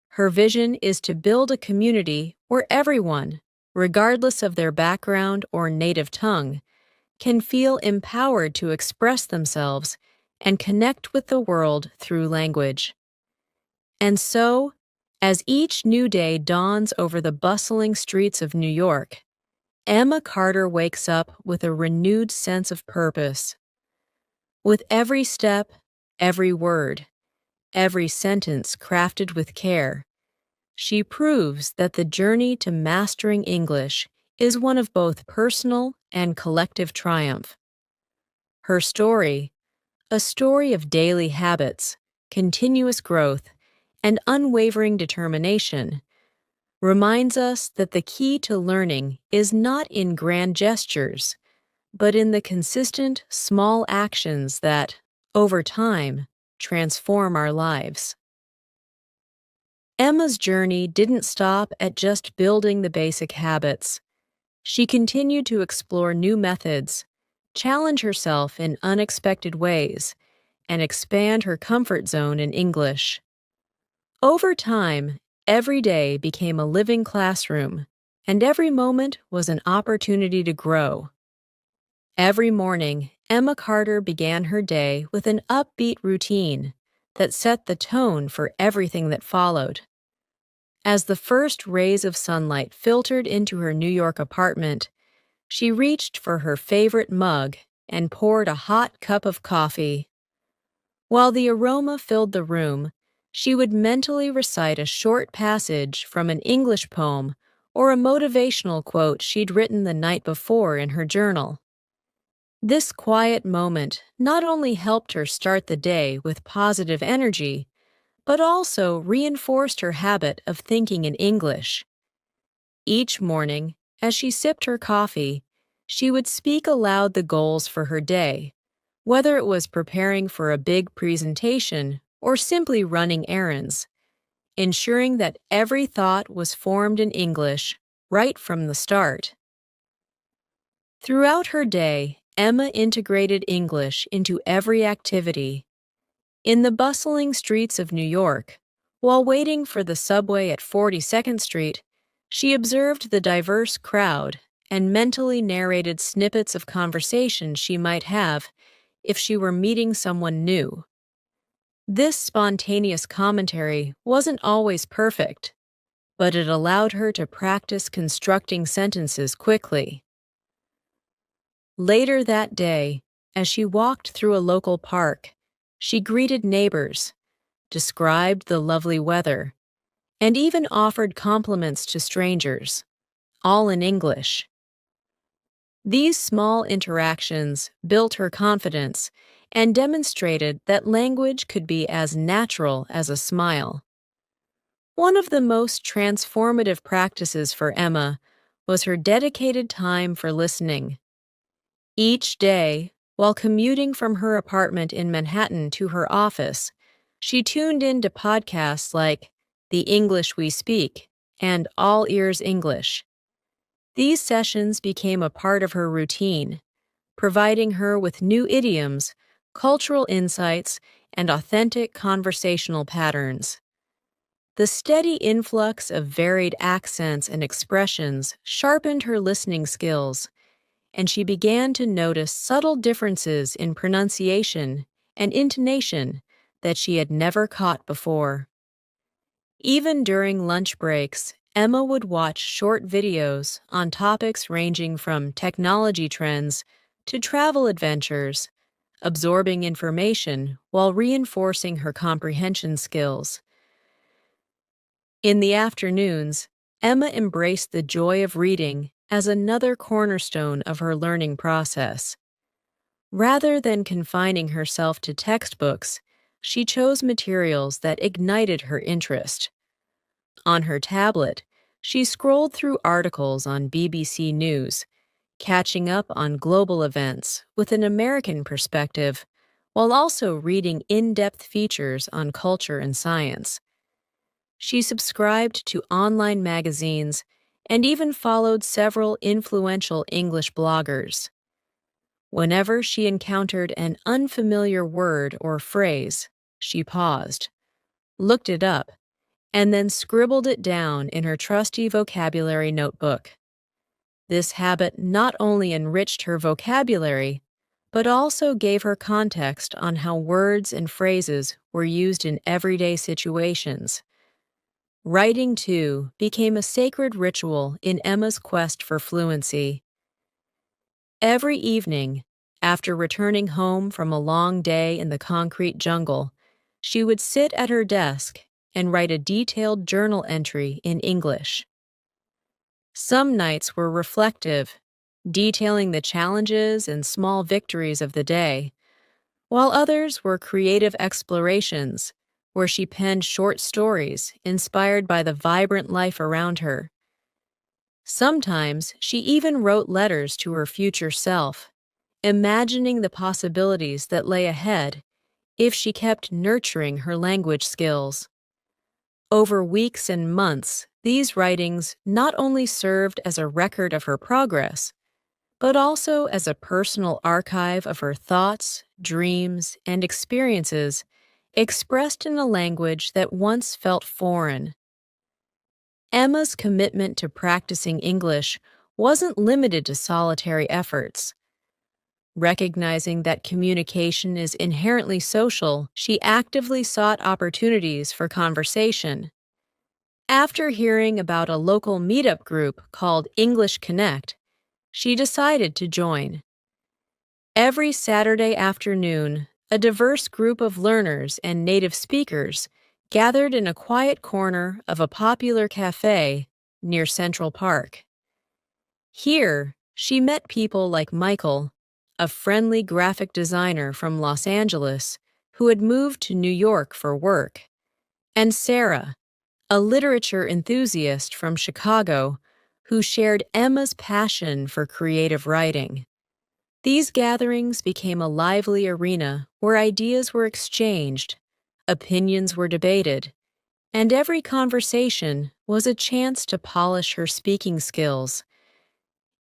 S1: Her vision is to build a community where everyone, regardless of their background or native tongue, can feel empowered to express themselves and connect with the world through language. And so, as each new day dawns over the bustling streets of New York, Emma Carter wakes up with a renewed sense of purpose. With every step, every word, every sentence crafted with care, she proves that the journey to mastering English is one of both personal and collective triumph. Her story, a story of daily habits, continuous growth, and unwavering determination, reminds us that the key to learning is not in grand gestures, but in the consistent, small actions that, over time, transform our lives. Emma's journey didn't stop at just building the basic habits. She continued to explore new methods, challenge herself in unexpected ways, and expand her comfort zone in English. Over time, every day became a living classroom, and every moment was an opportunity to grow. Every morning, Emma Carter began her day with an upbeat routine that set the tone for everything that followed. As the first rays of sunlight filtered into her New York apartment, she reached for her favorite mug and poured a hot cup of coffee. While the aroma filled the room, she would mentally recite a short passage from an English poem or a motivational quote she'd written the night before in her journal. This quiet moment not only helped her start the day with positive energy, but also reinforced her habit of thinking in English. Each morning, as she sipped her coffee, she would speak aloud the goals for her day, whether it was preparing for a big presentation or simply running errands, ensuring that every thought was formed in English right from the start. Throughout her day, Emma integrated English into every activity. In the bustling streets of New York, while waiting for the subway at 42nd Street, she observed the diverse crowd and mentally narrated snippets of conversation she might have if she were meeting someone new. This spontaneous commentary wasn't always perfect, but it allowed her to practice constructing sentences quickly. Later that day, as she walked through a local park, she greeted neighbors, described the lovely weather, and even offered compliments to strangers, all in English. These small interactions built her confidence and demonstrated that language could be as natural as a smile. One of the most transformative practices for Emma was her dedicated time for listening. Each day, while commuting from her apartment in Manhattan to her office, she tuned into podcasts like The English We Speak and All Ears English. These sessions became a part of her routine, providing her with new idioms, cultural insights, and authentic conversational patterns. The steady influx of varied accents and expressions sharpened her listening skills, and she began to notice subtle differences in pronunciation and intonation that she had never caught before. Even during lunch breaks, Emma would watch short videos on topics ranging from technology trends to travel adventures, absorbing information while reinforcing her comprehension skills. In the afternoons, Emma embraced the joy of reading as another cornerstone of her learning process. Rather than confining herself to textbooks, she chose materials that ignited her interest. On her tablet, she scrolled through articles on BBC News, catching up on global events with an American perspective, while also reading in-depth features on culture and science. She subscribed to online magazines and even followed several influential English bloggers. Whenever she encountered an unfamiliar word or phrase, she paused, looked it up, and then scribbled it down in her trusty vocabulary notebook. This habit not only enriched her vocabulary, but also gave her context on how words and phrases were used in everyday situations. Writing, too, became a sacred ritual in Emma's quest for fluency. Every evening, after returning home from a long day in the concrete jungle, she would sit at her desk and write a detailed journal entry in English. Some nights were reflective, detailing the challenges and small victories of the day, while others were creative explorations, where she penned short stories inspired by the vibrant life around her. Sometimes she even wrote letters to her future self, imagining the possibilities that lay ahead if she kept nurturing her language skills. Over weeks and months, these writings not only served as a record of her progress, but also as a personal archive of her thoughts, dreams, and experiences expressed in a language that once felt foreign. Emma's commitment to practicing English wasn't limited to solitary efforts. Recognizing that communication is inherently social, she actively sought opportunities for conversation. After hearing about a local meetup group called English Connect, she decided to join. Every Saturday afternoon, a diverse group of learners and native speakers gathered in a quiet corner of a popular cafe near Central Park. Here, she met people like Michael, a friendly graphic designer from Los Angeles who had moved to New York for work, and Sarah, a literature enthusiast from Chicago who shared Emma's passion for creative writing. These gatherings became a lively arena where ideas were exchanged, opinions were debated, and every conversation was a chance to polish her speaking skills.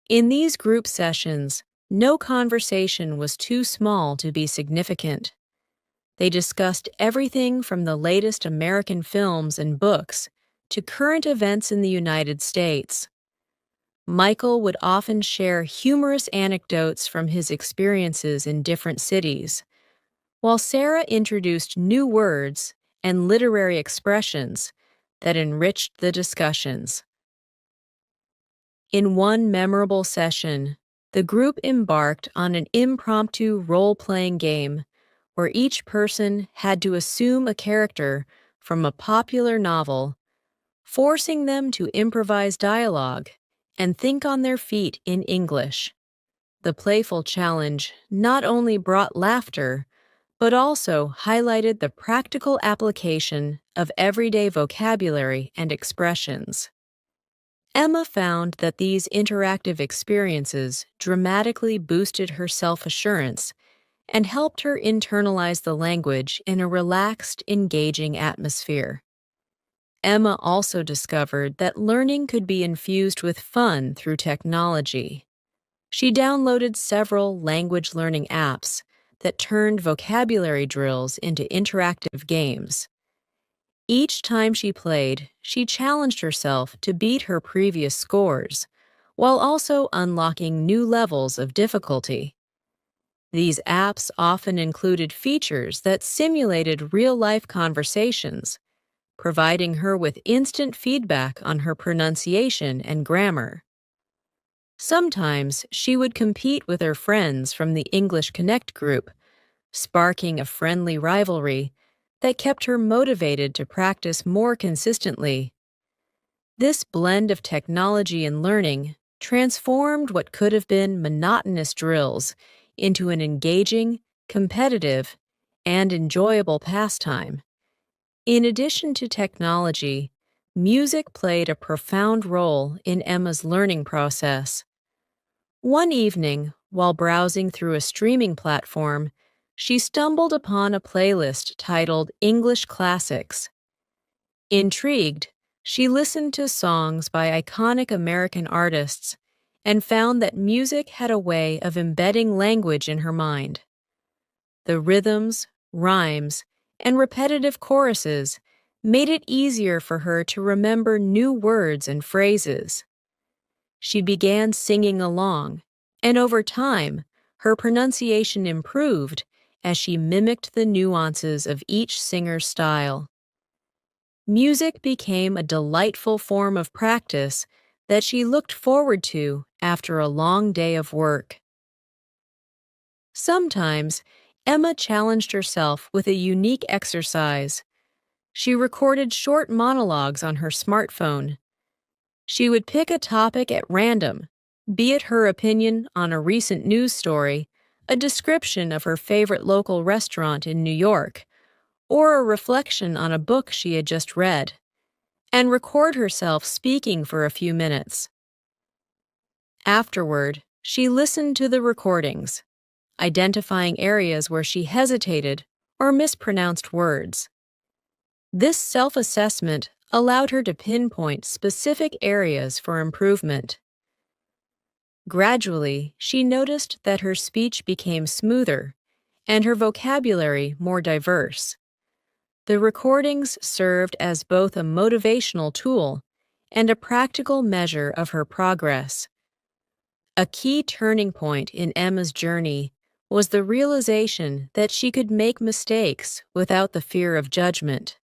S1: In these group sessions, no conversation was too small to be significant. They discussed everything from the latest American films and books to current events in the United States. Michael would often share humorous anecdotes from his experiences in different cities, while Sarah introduced new words and literary expressions that enriched the discussions. In one memorable session, the group embarked on an impromptu role-playing game where each person had to assume a character from a popular novel, forcing them to improvise dialogue and think on their feet in English. The playful challenge not only brought laughter, but also highlighted the practical application of everyday vocabulary and expressions. Emma found that these interactive experiences dramatically boosted her self-assurance and helped her internalize the language in a relaxed, engaging atmosphere. Emma also discovered that learning could be infused with fun through technology. She downloaded several language learning apps that turned vocabulary drills into interactive games. Each time she played, she challenged herself to beat her previous scores, while also unlocking new levels of difficulty. These apps often included features that simulated real-life conversations, providing her with instant feedback on her pronunciation and grammar. Sometimes she would compete with her friends from the English Connect group, sparking a friendly rivalry that kept her motivated to practice more consistently. This blend of technology and learning transformed what could have been monotonous drills into an engaging, competitive, and enjoyable pastime. In addition to technology, music played a profound role in Emma's learning process. One evening, while browsing through a streaming platform, she stumbled upon a playlist titled English Classics. Intrigued, she listened to songs by iconic American artists and found that music had a way of embedding language in her mind. The rhythms, rhymes, and repetitive choruses made it easier for her to remember new words and phrases. She began singing along, and over time, her pronunciation improved as she mimicked the nuances of each singer's style. Music became a delightful form of practice that she looked forward to after a long day of work. Sometimes, Emma challenged herself with a unique exercise. She recorded short monologues on her smartphone. She would pick a topic at random, be it her opinion on a recent news story, a description of her favorite local restaurant in New York, or a reflection on a book she had just read, and record herself speaking for a few minutes. Afterward, she listened to the recordings, identifying areas where she hesitated or mispronounced words. This self-assessment allowed her to pinpoint specific areas for improvement. Gradually, she noticed that her speech became smoother and her vocabulary more diverse. The recordings served as both a motivational tool and a practical measure of her progress. A key turning point in Emma's journey was the realization that she could make mistakes without the fear of judgment.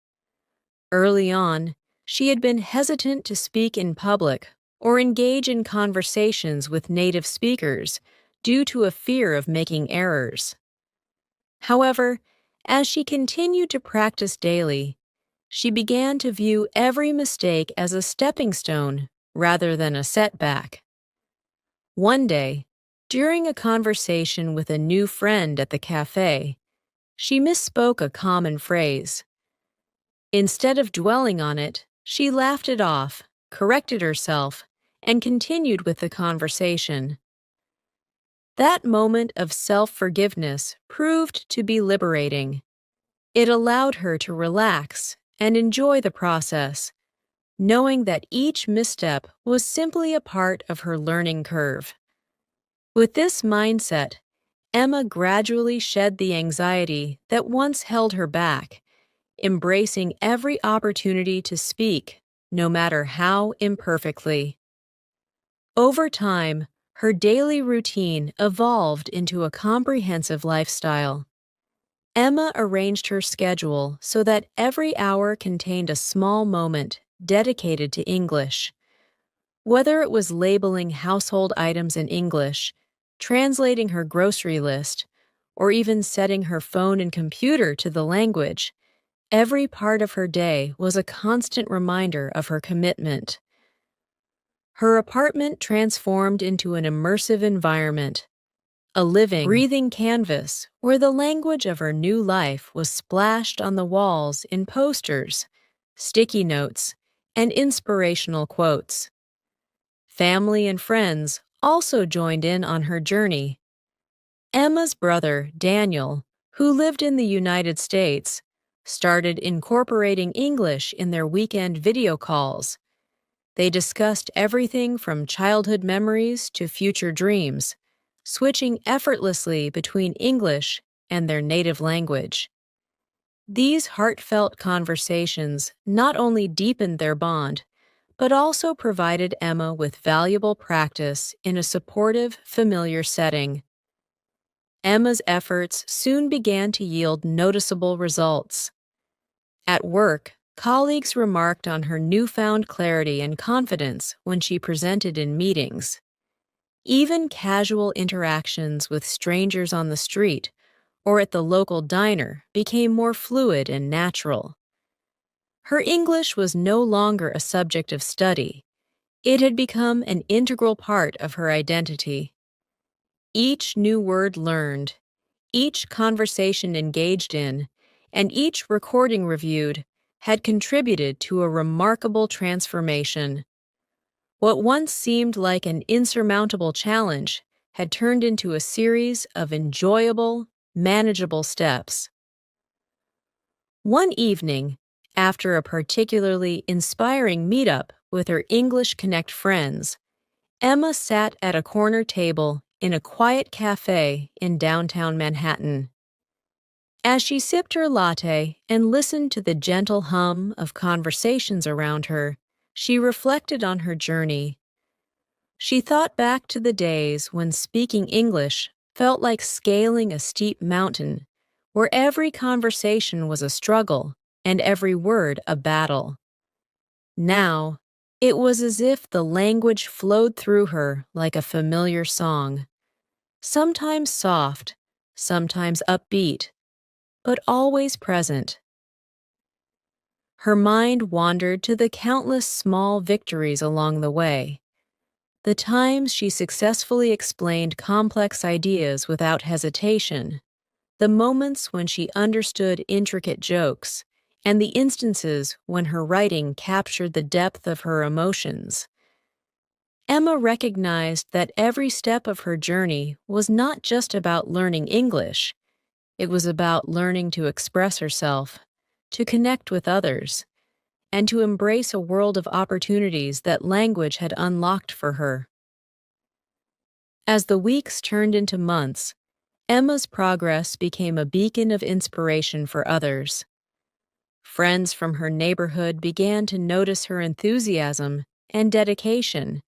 S1: Early on, she had been hesitant to speak in public or engage in conversations with native speakers due to a fear of making errors. However, as she continued to practice daily, she began to view every mistake as a stepping stone rather than a setback. One day, during a conversation with a new friend at the cafe, she misspoke a common phrase. Instead of dwelling on it, she laughed it off, corrected herself, and continued with the conversation. That moment of self-forgiveness proved to be liberating. It allowed her to relax and enjoy the process, knowing that each misstep was simply a part of her learning curve. With this mindset, Emma gradually shed the anxiety that once held her back, embracing every opportunity to speak, no matter how imperfectly. Over time, her daily routine evolved into a comprehensive lifestyle. Emma arranged her schedule so that every hour contained a small moment dedicated to English. Whether it was labeling household items in English, translating her grocery list, or even setting her phone and computer to the language, every part of her day was a constant reminder of her commitment. Her apartment transformed into an immersive environment, a living, breathing canvas where the language of her new life was splashed on the walls in posters, sticky notes, and inspirational quotes. Family and friends also joined in on her journey. Emma's brother, Daniel, who lived in the United States, started incorporating English in their weekend video calls. They discussed everything from childhood memories to future dreams, switching effortlessly between English and their native language. These heartfelt conversations not only deepened their bond, but also provided Emma with valuable practice in a supportive, familiar setting. Emma's efforts soon began to yield noticeable results. At work, colleagues remarked on her newfound clarity and confidence when she presented in meetings. Even casual interactions with strangers on the street or at the local diner became more fluid and natural. Her English was no longer a subject of study. It had become an integral part of her identity. Each new word learned, each conversation engaged in, and each recording reviewed had contributed to a remarkable transformation. What once seemed like an insurmountable challenge had turned into a series of enjoyable, manageable steps. One evening, after a particularly inspiring meetup with her English Connect friends, Emma sat at a corner table in a quiet cafe in downtown Manhattan. As she sipped her latte and listened to the gentle hum of conversations around her, she reflected on her journey. She thought back to the days when speaking English felt like scaling a steep mountain, where every conversation was a struggle and every word a battle. Now, it was as if the language flowed through her like a familiar song, sometimes soft, sometimes upbeat, but always present. Her mind wandered to the countless small victories along the way, the times she successfully explained complex ideas without hesitation, the moments when she understood intricate jokes, and the instances when her writing captured the depth of her emotions. Emma recognized that every step of her journey was not just about learning English. It was about learning to express herself, to connect with others, and to embrace a world of opportunities that language had unlocked for her. As the weeks turned into months, Emma's progress became a beacon of inspiration for others. Friends from her neighborhood began to notice her enthusiasm and dedication,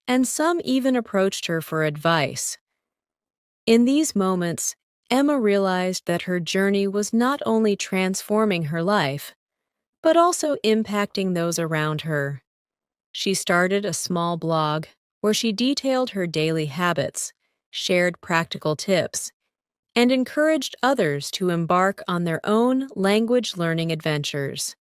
S1: and some even approached her for advice. In these moments, Emma realized that her journey was not only transforming her life, but also impacting those around her. She started a small blog where she detailed her daily habits, shared practical tips, and encouraged others to embark on their own language learning adventures.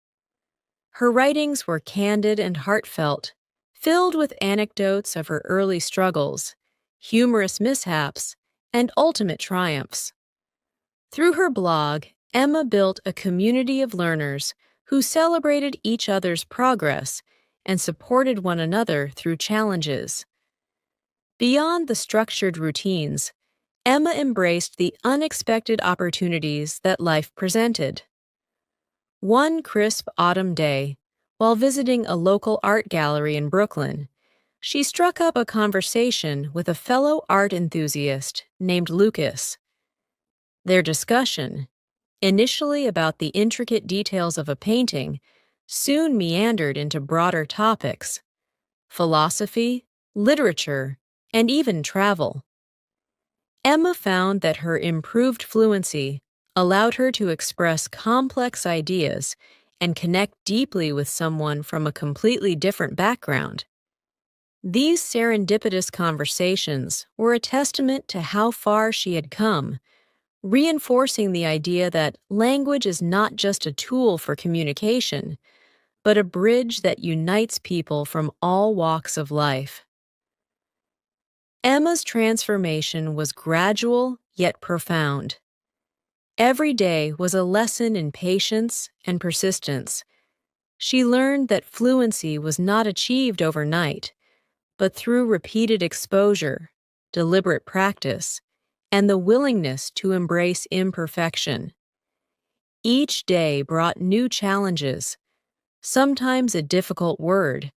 S1: Her writings were candid and heartfelt, filled with anecdotes of her early struggles, humorous mishaps, and ultimate triumphs. Through her blog, Emma built a community of learners who celebrated each other's progress and supported one another through challenges. Beyond the structured routines, Emma embraced the unexpected opportunities that life presented. One crisp autumn day, while visiting a local art gallery in Brooklyn, she struck up a conversation with a fellow art enthusiast named Lucas. Their discussion, initially about the intricate details of a painting, soon meandered into broader topics: philosophy, literature, and even travel. Emma found that her improved fluency allowed her to express complex ideas and connect deeply with someone from a completely different background. These serendipitous conversations were a testament to how far she had come, reinforcing the idea that language is not just a tool for communication, but a bridge that unites people from all walks of life. Emma's transformation was gradual yet profound. Every day was a lesson in patience and persistence. She learned that fluency was not achieved overnight, but through repeated exposure, deliberate practice, and the willingness to embrace imperfection. Each day brought new challenges, sometimes a difficult word,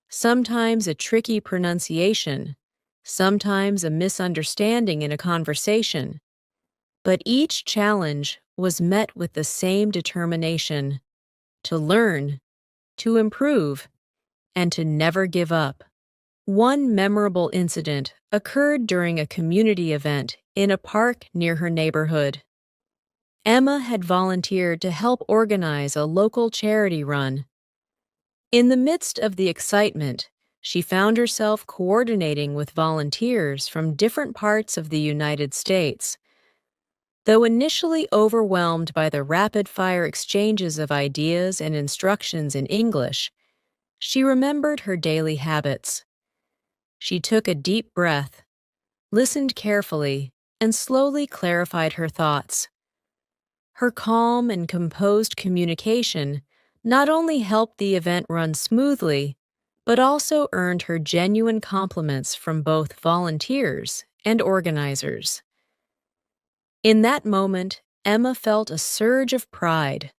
S1: sometimes a tricky pronunciation, sometimes a misunderstanding in a conversation. But each challenge was met with the same determination: to learn, to improve, and to never give up. One memorable incident occurred during a community event in a park near her neighborhood. Emma had volunteered to help organize a local charity run. In the midst of the excitement, she found herself coordinating with volunteers from different parts of the United States. Though initially overwhelmed by the rapid-fire exchanges of ideas and instructions in English, she remembered her daily habits. She took a deep breath, listened carefully, and slowly clarified her thoughts. Her calm and composed communication not only helped the event run smoothly, but also earned her genuine compliments from both volunteers and organizers. In that moment, Emma felt a surge of pride.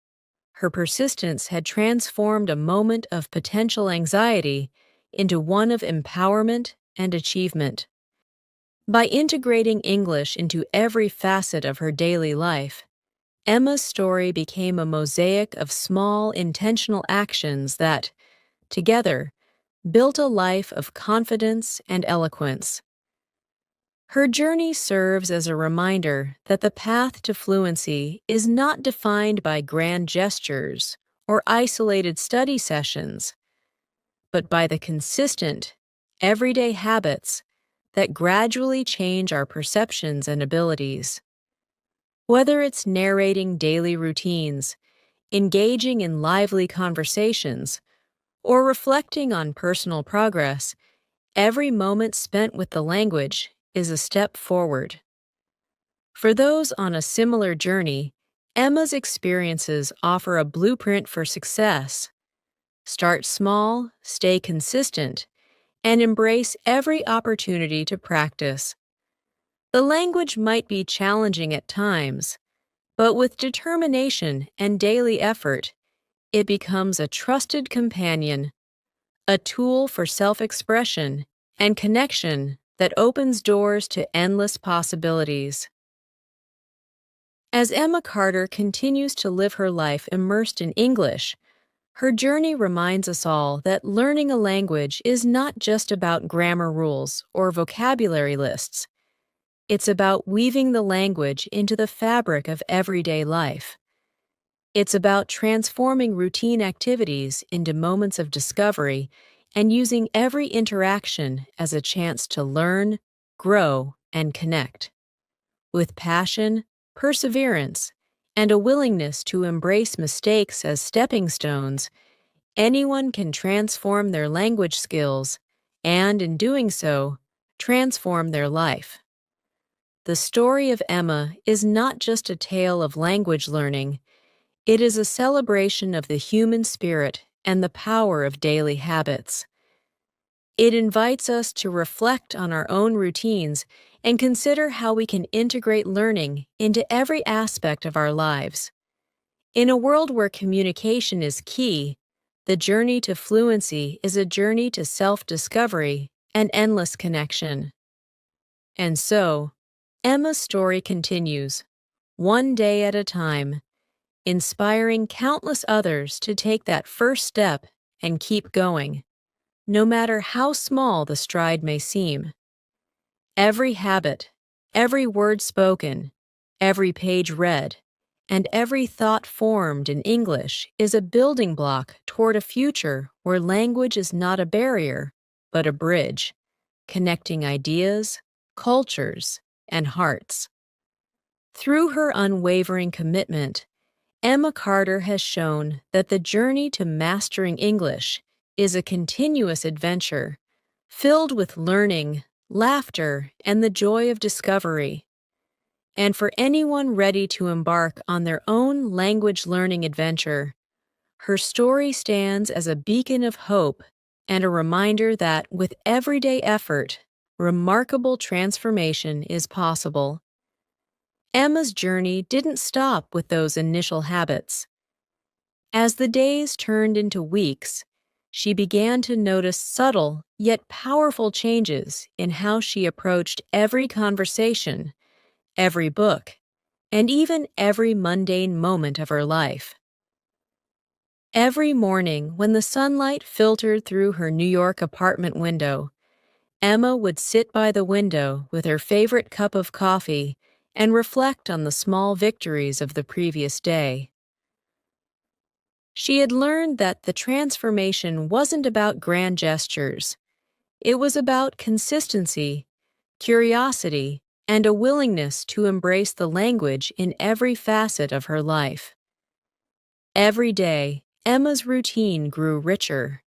S1: Her persistence had transformed a moment of potential anxiety into one of empowerment and achievement. By integrating English into every facet of her daily life, Emma's story became a mosaic of small, intentional actions that, together, built a life of confidence and eloquence. Her journey serves as a reminder that the path to fluency is not defined by grand gestures or isolated study sessions, but by the consistent, everyday habits that gradually change our perceptions and abilities. Whether it's narrating daily routines, engaging in lively conversations, or reflecting on personal progress, every moment spent with the language is a step forward. For those on a similar journey, Emma's experiences offer a blueprint for success. Start small, stay consistent, and embrace every opportunity to practice. The language might be challenging at times, But with determination and daily effort, it becomes a trusted companion, a tool for self-expression and connection that opens doors to endless possibilities. As Emma Carter continues to live her life immersed in English, her journey reminds us all that learning a language is not just about grammar rules or vocabulary lists. It's about weaving the language into the fabric of everyday life. It's about transforming routine activities into moments of discovery and using every interaction as a chance to learn, grow, and connect. With passion, perseverance, and a willingness to embrace mistakes as stepping stones, anyone can transform their language skills and, in doing so, transform their life. The story of Emma is not just a tale of language learning, it is a celebration of the human spirit and the power of daily habits. It invites us to reflect on our own routines and consider how we can integrate learning into every aspect of our lives. In a world where communication is key, the journey to fluency is a journey to self-discovery and endless connection. And so, Emma's story continues, one day at a time, inspiring countless others to take that first step and keep going, no matter how small the stride may seem. Every habit, every word spoken, every page read, and every thought formed in English is a building block toward a future where language is not a barrier, but a bridge, connecting ideas, cultures, and hearts. Through her unwavering commitment, Emma Carter has shown that the journey to mastering English is a continuous adventure, filled with learning, laughter, and the joy of discovery. And for anyone ready to embark on their own language learning adventure, her story stands as a beacon of hope and a reminder that with everyday effort, remarkable transformation is possible. Emma's journey didn't stop with those initial habits. As the days turned into weeks, she began to notice subtle yet powerful changes in how she approached every conversation, every book, and even every mundane moment of her life. Every morning, when the sunlight filtered through her New York apartment window, Emma would sit by the window with her favorite cup of coffee and reflect on the small victories of the previous day. She had learned that the transformation wasn't about grand gestures. It was about consistency, curiosity, and a willingness to embrace the language in every facet of her life. Every day, Emma's routine grew richer.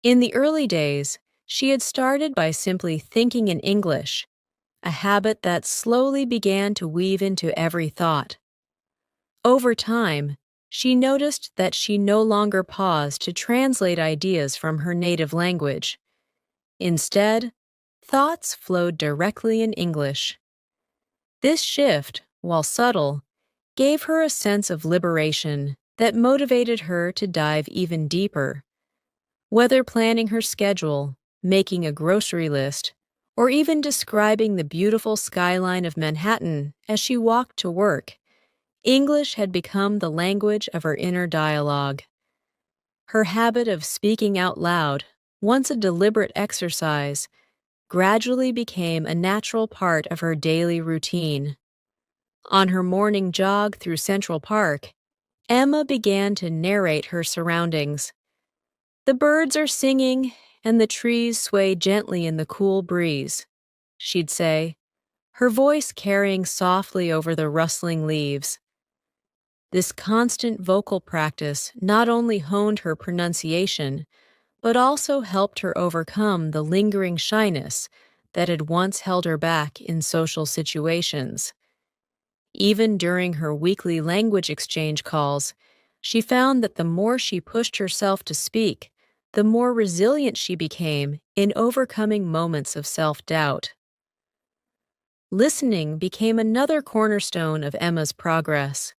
S1: In the early days, she had started by simply thinking in English, a habit that slowly began to weave into every thought. Over time, she noticed that she no longer paused to translate ideas from her native language. Instead, thoughts flowed directly in English. This shift, while subtle, gave her a sense of liberation that motivated her to dive even deeper. Whether planning her schedule, making a grocery list, or even describing the beautiful skyline of Manhattan as she walked to work, English had become the language of her inner dialogue. Her habit of speaking out loud, once a deliberate exercise, gradually became a natural part of her daily routine. On her morning jog through Central Park, Emma began to narrate her surroundings. "The birds are singing, and the trees sway gently in the cool breeze," she'd say, her voice carrying softly over the rustling leaves. This constant vocal practice not only honed her pronunciation, but also helped her overcome the lingering shyness that had once held her back in social situations. Even during her weekly language exchange calls, she found that the more she pushed herself to speak, the more resilient she became in overcoming moments of self-doubt. Listening became another cornerstone of Emma's progress.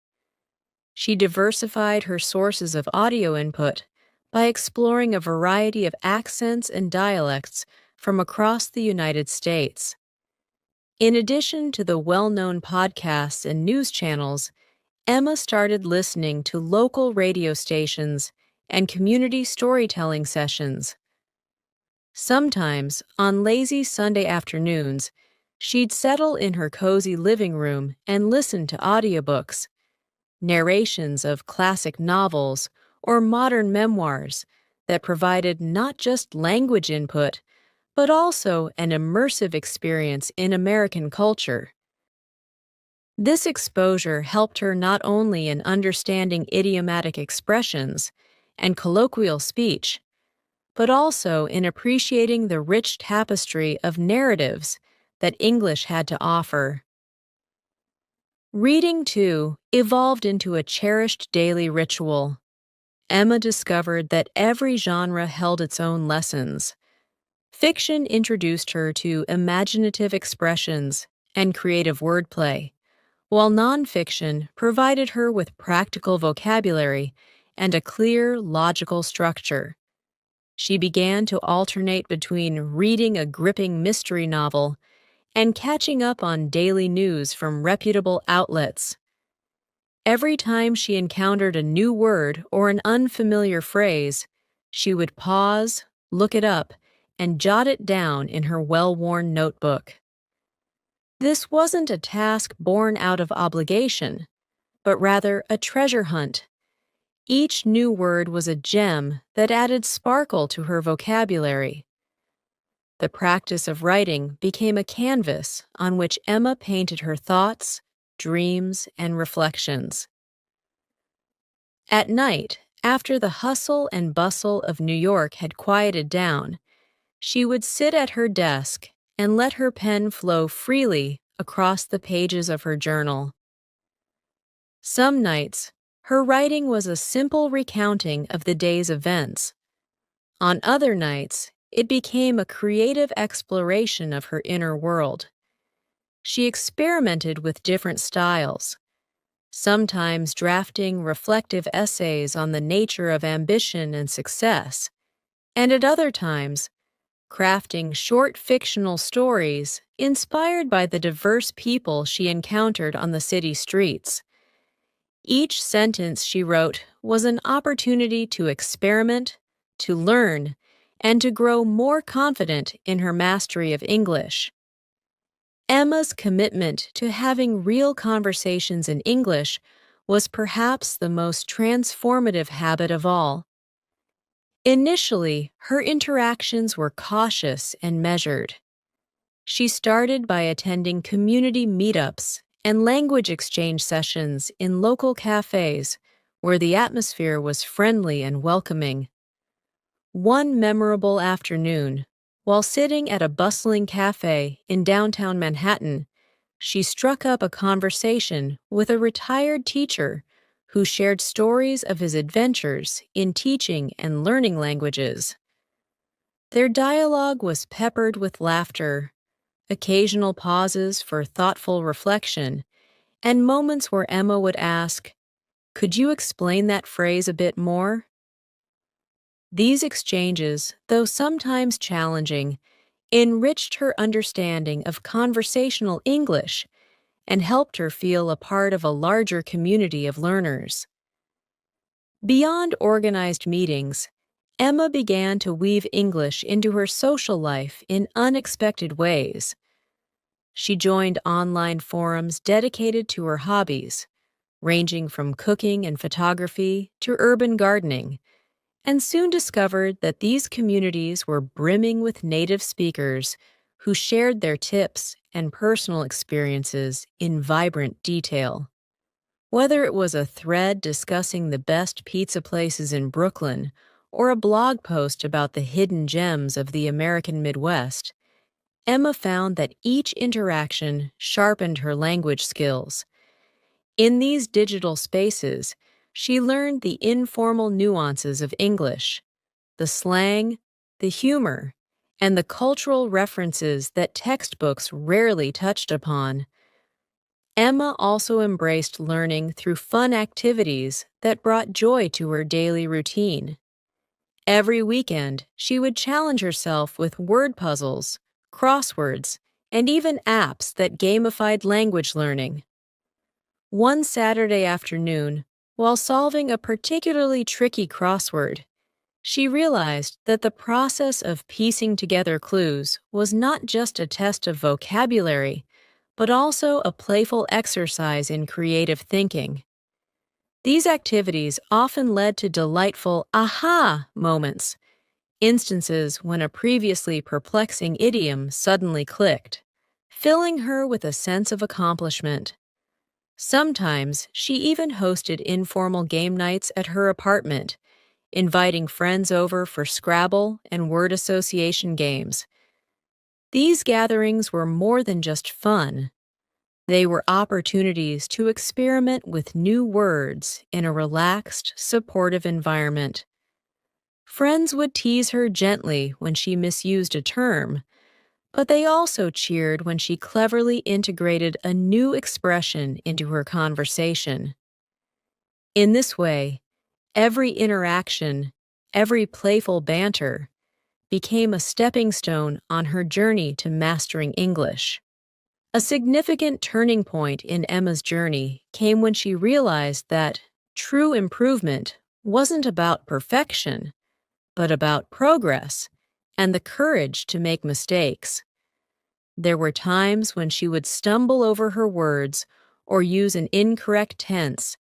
S1: She diversified her sources of audio input by exploring a variety of accents and dialects from across the United States. In addition to the well-known podcasts and news channels, Emma started listening to local radio stations and community storytelling sessions. Sometimes, on lazy Sunday afternoons, she'd settle in her cozy living room and listen to audiobooks, narrations of classic novels or modern memoirs that provided not just language input, but also an immersive experience in American culture. This exposure helped her not only in understanding idiomatic expressions and colloquial speech, but also in appreciating the rich tapestry of narratives that English had to offer. Reading, too, evolved into a cherished daily ritual. Emma discovered that every genre held its own lessons. Fiction introduced her to imaginative expressions and creative wordplay, while nonfiction provided her with practical vocabulary and a clear, logical structure. She began to alternate between reading a gripping mystery novel and catching up on daily news from reputable outlets. Every time she encountered a new word or an unfamiliar phrase, she would pause, look it up, and jot it down in her well-worn notebook. This wasn't a task born out of obligation, but rather a treasure hunt. Each new word was a gem that added sparkle to her vocabulary. The practice of writing became a canvas on which Emma painted her thoughts, dreams, and reflections. At night, after the hustle and bustle of New York had quieted down, she would sit at her desk and let her pen flow freely across the pages of her journal. Some nights, her writing was a simple recounting of the day's events. On other nights, it became a creative exploration of her inner world. She experimented with different styles, sometimes drafting reflective essays on the nature of ambition and success, and at other times, crafting short fictional stories inspired by the diverse people she encountered on the city streets. Each sentence she wrote was an opportunity to experiment, to learn, and to grow more confident in her mastery of English. Emma's commitment to having real conversations in English was perhaps the most transformative habit of all. Initially, her interactions were cautious and measured. She started by attending community meetups and language exchange sessions in local cafes where the atmosphere was friendly and welcoming. One memorable afternoon, while sitting at a bustling cafe in downtown Manhattan, she struck up a conversation with a retired teacher who shared stories of his adventures in teaching and learning languages. Their dialogue was peppered with laughter, occasional pauses for thoughtful reflection, and moments where Emma would ask, "Could you explain that phrase a bit more?" These exchanges, though sometimes challenging, enriched her understanding of conversational English and helped her feel a part of a larger community of learners. Beyond organized meetings, Emma began to weave English into her social life in unexpected ways. She joined online forums dedicated to her hobbies, ranging from cooking and photography to urban gardening, and soon discovered that these communities were brimming with native speakers who shared their tips and personal experiences in vibrant detail. Whether it was a thread discussing the best pizza places in Brooklyn or a blog post about the hidden gems of the American Midwest, Emma found that each interaction sharpened her language skills. In these digital spaces, she learned the informal nuances of English, the slang, the humor, and the cultural references that textbooks rarely touched upon. Emma also embraced learning through fun activities that brought joy to her daily routine. Every weekend, she would challenge herself with word puzzles, crosswords, and even apps that gamified language learning. One Saturday afternoon, while solving a particularly tricky crossword, she realized that the process of piecing together clues was not just a test of vocabulary, but also a playful exercise in creative thinking. These activities often led to delightful aha moments, instances when a previously perplexing idiom suddenly clicked, filling her with a sense of accomplishment. Sometimes she even hosted informal game nights at her apartment, inviting friends over for Scrabble and word association games. These gatherings were more than just fun. They were opportunities to experiment with new words in a relaxed, supportive environment. Friends would tease her gently when she misused a term, but they also cheered when she cleverly integrated a new expression into her conversation. In this way, every interaction, every playful banter, became a stepping stone on her journey to mastering English. A significant turning point in Emma's journey came when she realized that true improvement wasn't about perfection, but about progress and the courage to make mistakes. There were times when she would stumble over her words or use an incorrect tense,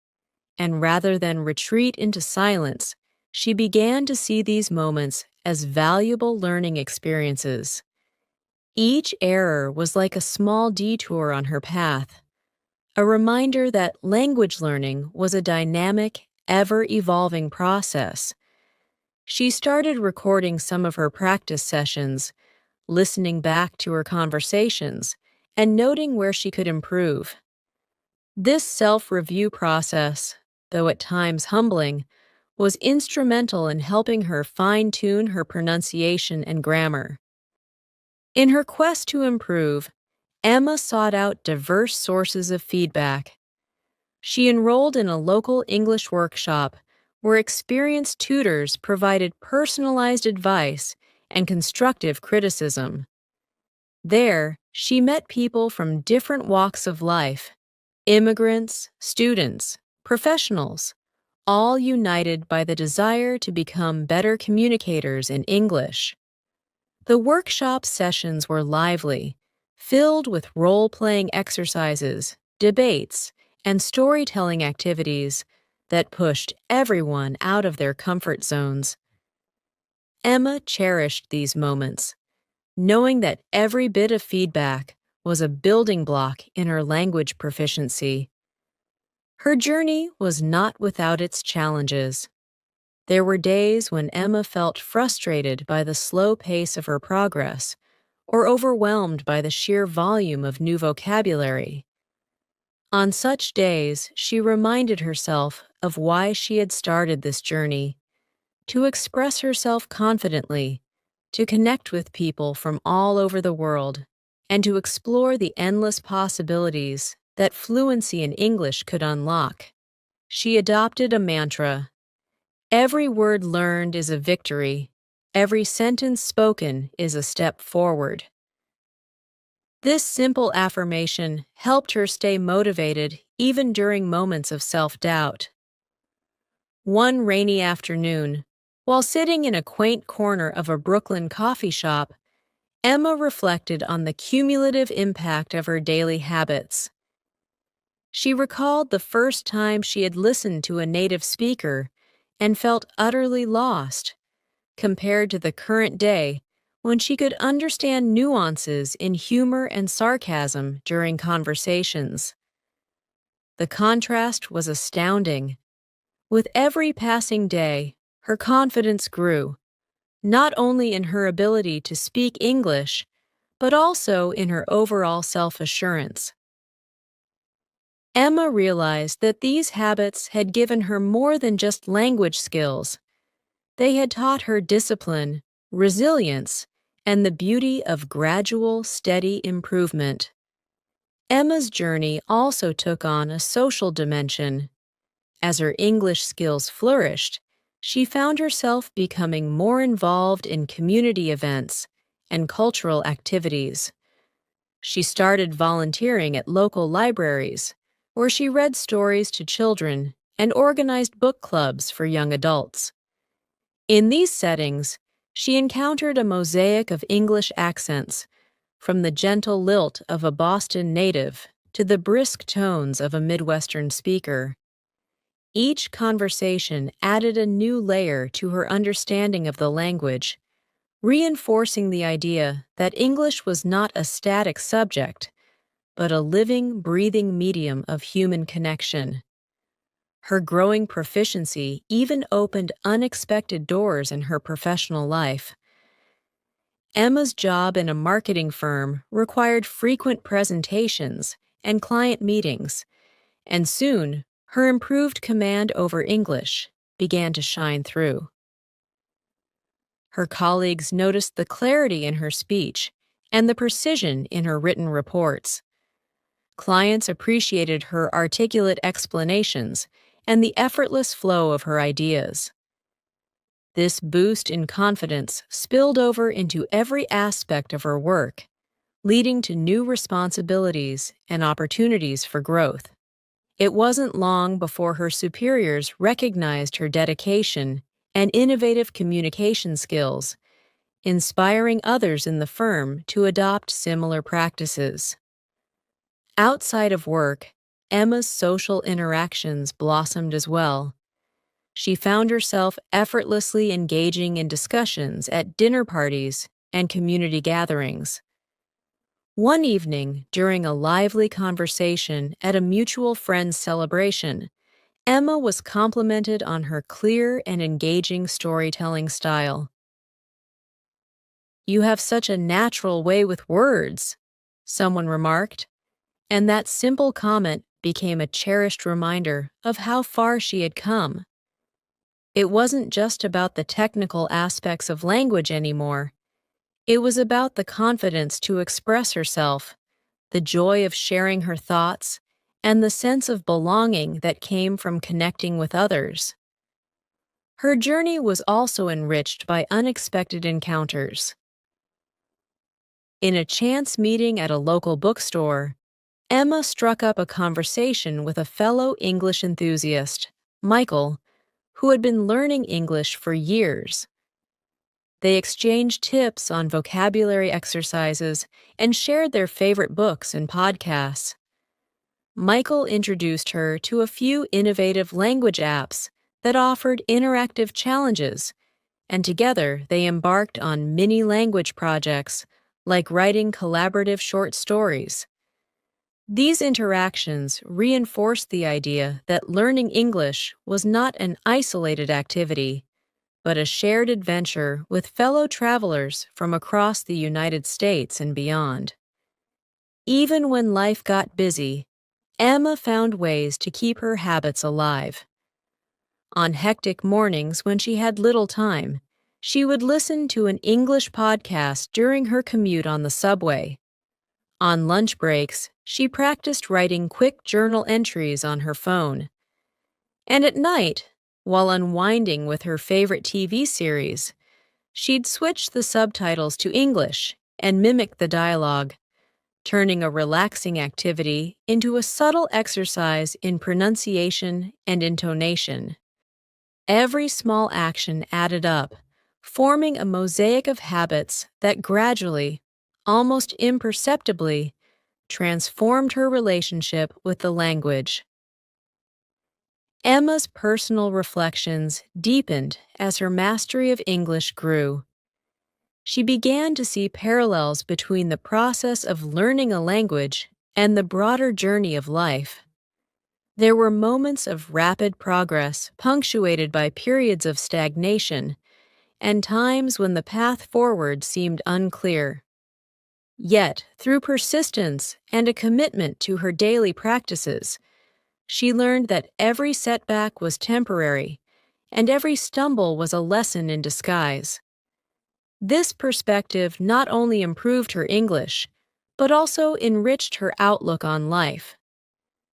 S1: and rather than retreat into silence, she began to see these moments as valuable learning experiences. Each error was like a small detour on her path, a reminder that language learning was a dynamic, ever-evolving process. She started recording some of her practice sessions, listening back to her conversations, and noting where she could improve. This self-review process, though at times humbling, was instrumental in helping her fine-tune her pronunciation and grammar. In her quest to improve, Emma sought out diverse sources of feedback. She enrolled in a local English workshop where experienced tutors provided personalized advice and constructive criticism. There, she met people from different walks of life: immigrants, students, professionals, all united by the desire to become better communicators in English. The workshop sessions were lively, filled with role-playing exercises, debates, and storytelling activities that pushed everyone out of their comfort zones. Emma cherished these moments, knowing that every bit of feedback was a building block in her language proficiency. Her journey was not without its challenges. There were days when Emma felt frustrated by the slow pace of her progress, or overwhelmed by the sheer volume of new vocabulary. On such days, she reminded herself of why she had started this journey: to express herself confidently, to connect with people from all over the world, and to explore the endless possibilities that fluency in English could unlock. She adopted a mantra: every word learned is a victory, every sentence spoken is a step forward. This simple affirmation helped her stay motivated even during moments of self-doubt. One rainy afternoon, while sitting in a quaint corner of a Brooklyn coffee shop, Emma reflected on the cumulative impact of her daily habits. She recalled the first time she had listened to a native speaker and felt utterly lost, compared to the current day when she could understand nuances in humor and sarcasm during conversations. The contrast was astounding. With every passing day, her confidence grew, not only in her ability to speak English, but also in her overall self-assurance. Emma realized that these habits had given her more than just language skills. They had taught her discipline, resilience, and the beauty of gradual, steady improvement. Emma's journey also took on a social dimension. As her English skills flourished, she found herself becoming more involved in community events and cultural activities. She started volunteering at local libraries, where she read stories to children and organized book clubs for young adults. In these settings, she encountered a mosaic of English accents, from the gentle lilt of a Boston native to the brisk tones of a Midwestern speaker. Each conversation added a new layer to her understanding of the language, reinforcing the idea that English was not a static subject, but a living, breathing medium of human connection. Her growing proficiency even opened unexpected doors in her professional life. Emma's job in a marketing firm required frequent presentations and client meetings, and soon her improved command over English began to shine through. Her colleagues noticed the clarity in her speech and the precision in her written reports. Clients appreciated her articulate explanations and the effortless flow of her ideas. This boost in confidence spilled over into every aspect of her work, leading to new responsibilities and opportunities for growth. It wasn't long before her superiors recognized her dedication and innovative communication skills, inspiring others in the firm to adopt similar practices. Outside of work, Emma's social interactions blossomed as well. She found herself effortlessly engaging in discussions at dinner parties and community gatherings. One evening, during a lively conversation at a mutual friend's celebration, Emma was complimented on her clear and engaging storytelling style. "You have such a natural way with words," someone remarked, and that simple comment became a cherished reminder of how far she had come. It wasn't just about the technical aspects of language anymore. It was about the confidence to express herself, the joy of sharing her thoughts, and the sense of belonging that came from connecting with others. Her journey was also enriched by unexpected encounters. In a chance meeting at a local bookstore, Emma struck up a conversation with a fellow English enthusiast, Michael, who had been learning English for years. They exchanged tips on vocabulary exercises and shared their favorite books and podcasts. Michael introduced her to a few innovative language apps that offered interactive challenges, and together they embarked on mini language projects like writing collaborative short stories. These interactions reinforced the idea that learning English was not an isolated activity, but a shared adventure with fellow travelers from across the United States and beyond. Even when life got busy, Emma found ways to keep her habits alive. On hectic mornings when she had little time, she would listen to an English podcast during her commute on the subway. On lunch breaks, she practiced writing quick journal entries on her phone. And at night, while unwinding with her favorite TV series, she'd switch the subtitles to English and mimic the dialogue, turning a relaxing activity into a subtle exercise in pronunciation and intonation. Every small action added up, forming a mosaic of habits that gradually, almost imperceptibly, transformed her relationship with the language. Emma's personal reflections deepened as her mastery of English grew. She began to see parallels between the process of learning a language and the broader journey of life. There were moments of rapid progress punctuated by periods of stagnation and times when the path forward seemed unclear. Yet, through persistence and a commitment to her daily practices, she learned that every setback was temporary and every stumble was a lesson in disguise. This perspective not only improved her English, but also enriched her outlook on life.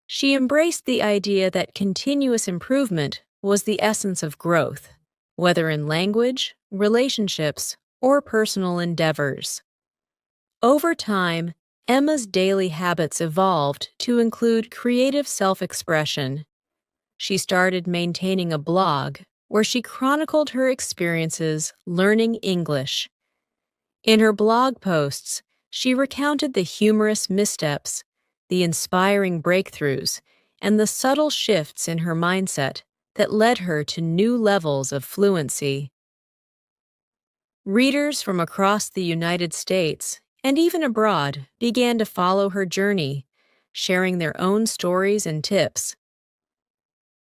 S1: She embraced the idea that continuous improvement was the essence of growth, whether in language, relationships, or personal endeavors. Over time, Emma's daily habits evolved to include creative self-expression. She started maintaining a blog where she chronicled her experiences learning English. In her blog posts, she recounted the humorous missteps, the inspiring breakthroughs, and the subtle shifts in her mindset that led her to new levels of fluency. Readers from across the United States and even abroad began to follow her journey, sharing their own stories and tips.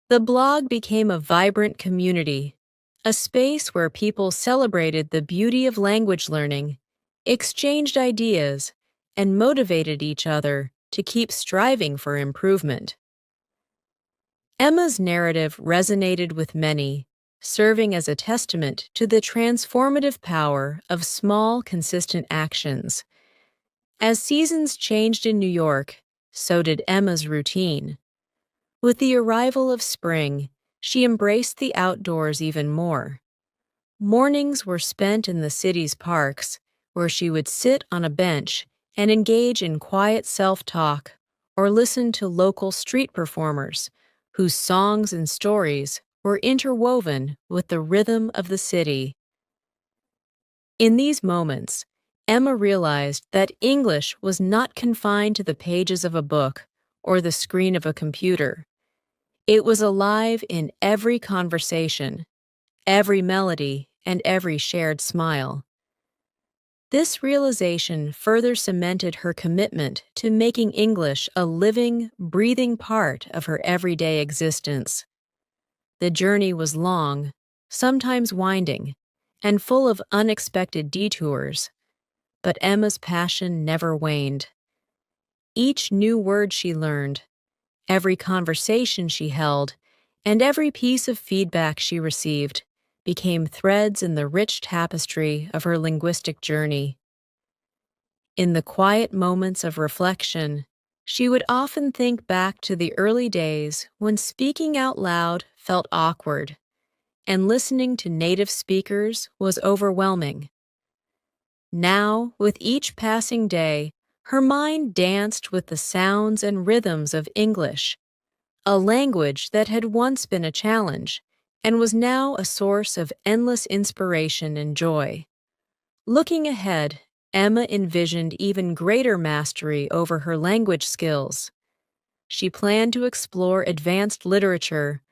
S1: The blog became a vibrant community, a space where people celebrated the beauty of language learning, exchanged ideas, and motivated each other to keep striving for improvement. Emma's narrative resonated with many, serving as a testament to the transformative power of small, consistent actions. As seasons changed in New York, so did Emma's routine. With the arrival of spring, she embraced the outdoors even more. Mornings were spent in the city's parks, where she would sit on a bench and engage in quiet self-talk or listen to local street performers whose songs and stories were interwoven with the rhythm of the city. In these moments, Emma realized that English was not confined to the pages of a book or the screen of a computer. It was alive in every conversation, every melody, and every shared smile. This realization further cemented her commitment to making English a living, breathing part of her everyday existence. The journey was long, sometimes winding, and full of unexpected detours, but Emma's passion never waned. Each new word she learned, every conversation she held, and every piece of feedback she received became threads in the rich tapestry of her linguistic journey. In the quiet moments of reflection, she would often think back to the early days when speaking out loud felt awkward, and listening to native speakers was overwhelming. Now, with each passing day, her mind danced with the sounds and rhythms of English, a language that had once been a challenge and was now a source of endless inspiration and joy. Looking ahead, Emma envisioned even greater mastery over her language skills. She planned to explore advanced literature,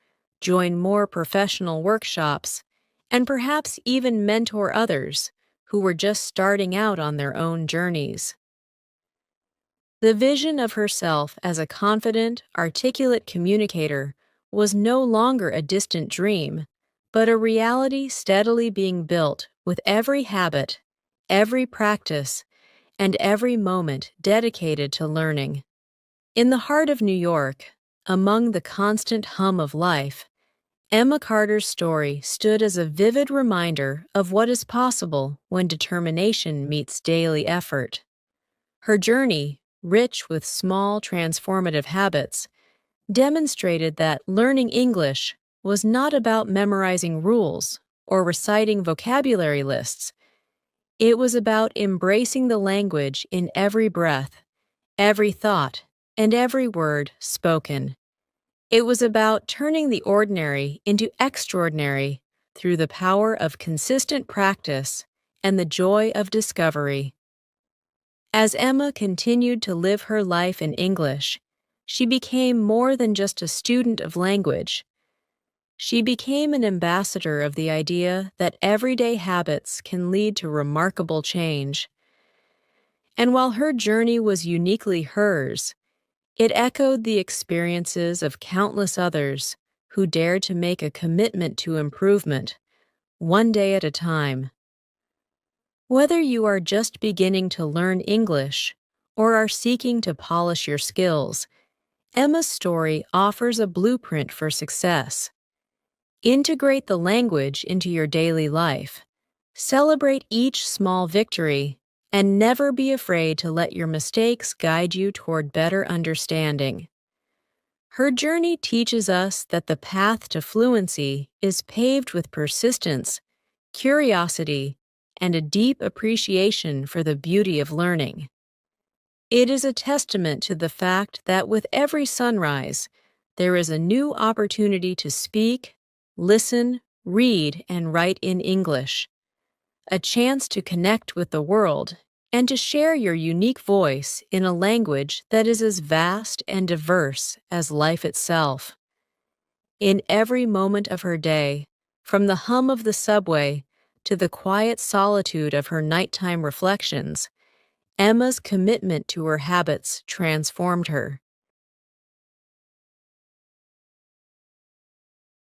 S1: join more professional workshops, and perhaps even mentor others who were just starting out on their own journeys. The vision of herself as a confident, articulate communicator was no longer a distant dream, but a reality steadily being built with every habit, every practice, and every moment dedicated to learning. In the heart of New York, among the constant hum of life, Emma Carter's story stood as a vivid reminder of what is possible when determination meets daily effort. Her journey, rich with small transformative habits, demonstrated that learning English was not about memorizing rules or reciting vocabulary lists. It was about embracing the language in every breath, every thought, and every word spoken. It was about turning the ordinary into extraordinary through the power of consistent practice and the joy of discovery. As Emma continued to live her life in English, she became more than just a student of language. She became an ambassador of the idea that everyday habits can lead to remarkable change. And while her journey was uniquely hers, it echoed the experiences of countless others who dared to make a commitment to improvement, one day at a time. Whether you are just beginning to learn English or are seeking to polish your skills, Emma's story offers a blueprint for success. Integrate the language into your daily life. Celebrate each small victory And never be afraid to let your mistakes guide you toward better understanding. Her journey teaches us that the path to fluency is paved with persistence, curiosity, and a deep appreciation for the beauty of learning. It is a testament to the fact that with every sunrise, there is a new opportunity to speak, listen, read, and write in English, a chance to connect with the world and to share your unique voice in a language that is as vast and diverse as life itself. In every moment of her day, from the hum of the subway to the quiet solitude of her nighttime reflections, Emma's commitment to her habits transformed her.